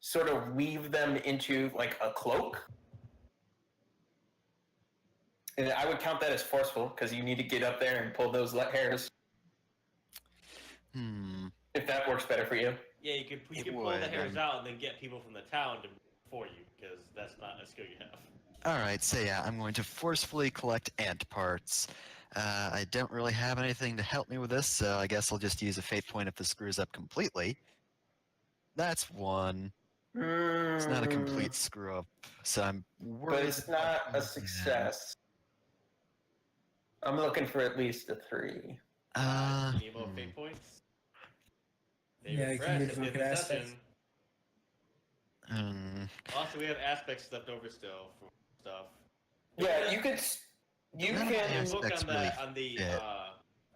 sort of weave them into like a cloak. And I would count that as forceful because you need to get up there and pull those hairs. If that works better for you. Yeah, you could It pull the would, hairs and- out and then get people from the town to for you because that's not a skill you have. Alright, so yeah, I'm going to forcefully collect ant parts. I don't really have anything to help me with this, so I guess I'll just use a fate point if this screws up completely. That's 1. It's not a complete screw up, so I'm worried. But it's not a success. I'm looking for at least a 3. Need more fate points. They Yeah, you can refresh move at the end fucking of the aspects. session. Also, we have aspects left over still for stuff. Yeah, you could. You None of can. my Book aspects on really the fit.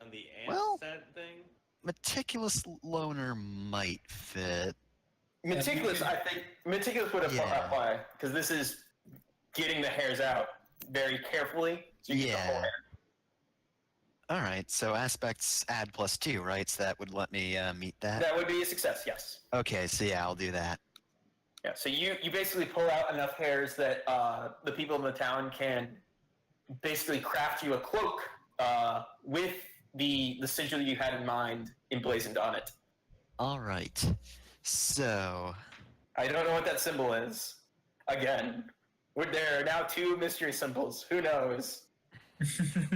on the ant Well- set thing. Meticulous loner might fit. Meticulous, I think meticulous would Yeah. apply because this is getting the hairs out very carefully. So you get the whole Yeah. hair. All right, so aspects add +2, right? So that would let me meet that. That would be a success. Yes. Okay, so yeah, I'll do that. Yeah. So you basically pull out enough hairs that the people in the town can basically craft you a cloak with the sigil you had in mind emblazoned on it. All right, so I don't know what that symbol is. Again, there are now 2 mystery symbols. Who knows?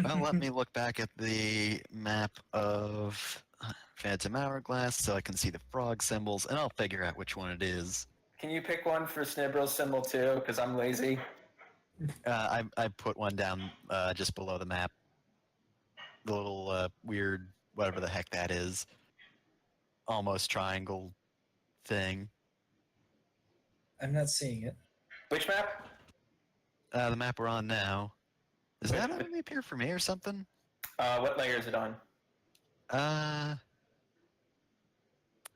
well, let me look back at the map of Phantom Hourglass so I can see the frog symbols, and I'll figure out which one it is. Can you pick one for Snibril's symbol too? Because I'm lazy. I put one down just below the map. The little weird, whatever the heck that is, almost triangle thing. I'm not seeing it. Which map? The map we're on now. Does Wait, that but- only appear for me or something? What layer is it on? I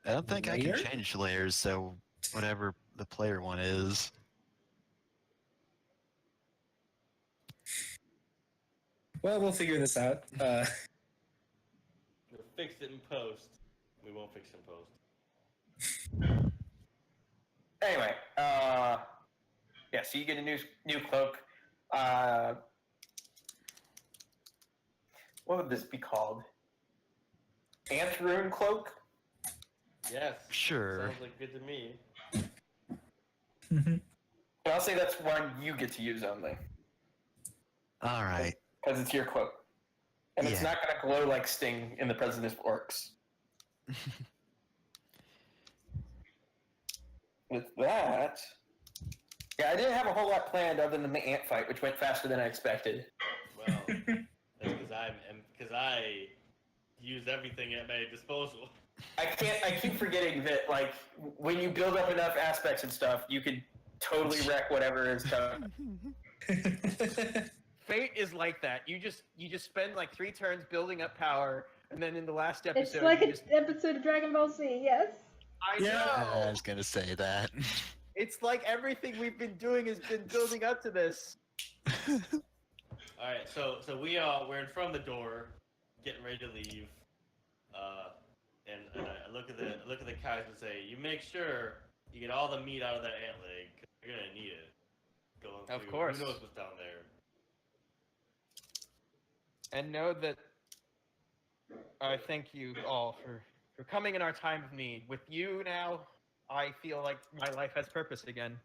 don't think I Layer? can change layers, so whatever the player one is. Well, we'll figure this out. We'll fix it in post. We won't fix it in post. Anyway, yeah. So you get a new cloak. What would this be called? Ant rune cloak. Yes. Sure. Sounds like good to me. And I'll say that's one you get to use only All right. because it's your cloak, and it's Yeah. not going to glow like Sting in the President of Orcs. With that, yeah, I didn't have a whole lot planned other than the ant fight, which went faster than I expected. Well, that's because I use everything at my disposal. I keep forgetting that, like, when you build up enough aspects and stuff, you could totally wreck whatever is done. Fate is like that. You just spend like 3 turns building up power, and then in the last episode, It's like you an just, episode of Dragon Ball Z, yes. I Yeah. know. I was gonna say that. It's like everything we've been doing has been building up to this. All right, so we're in front of the door, getting ready to leave, and I look at the guys and say, "You make sure you get all the meat out of that ant leg. 'Cause you're gonna need it. Going Of through- course. Who knows what's down there?" And know that I thank you all for coming in our time of need. With you now, I feel like my life has purpose again.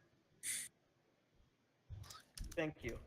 Thank you.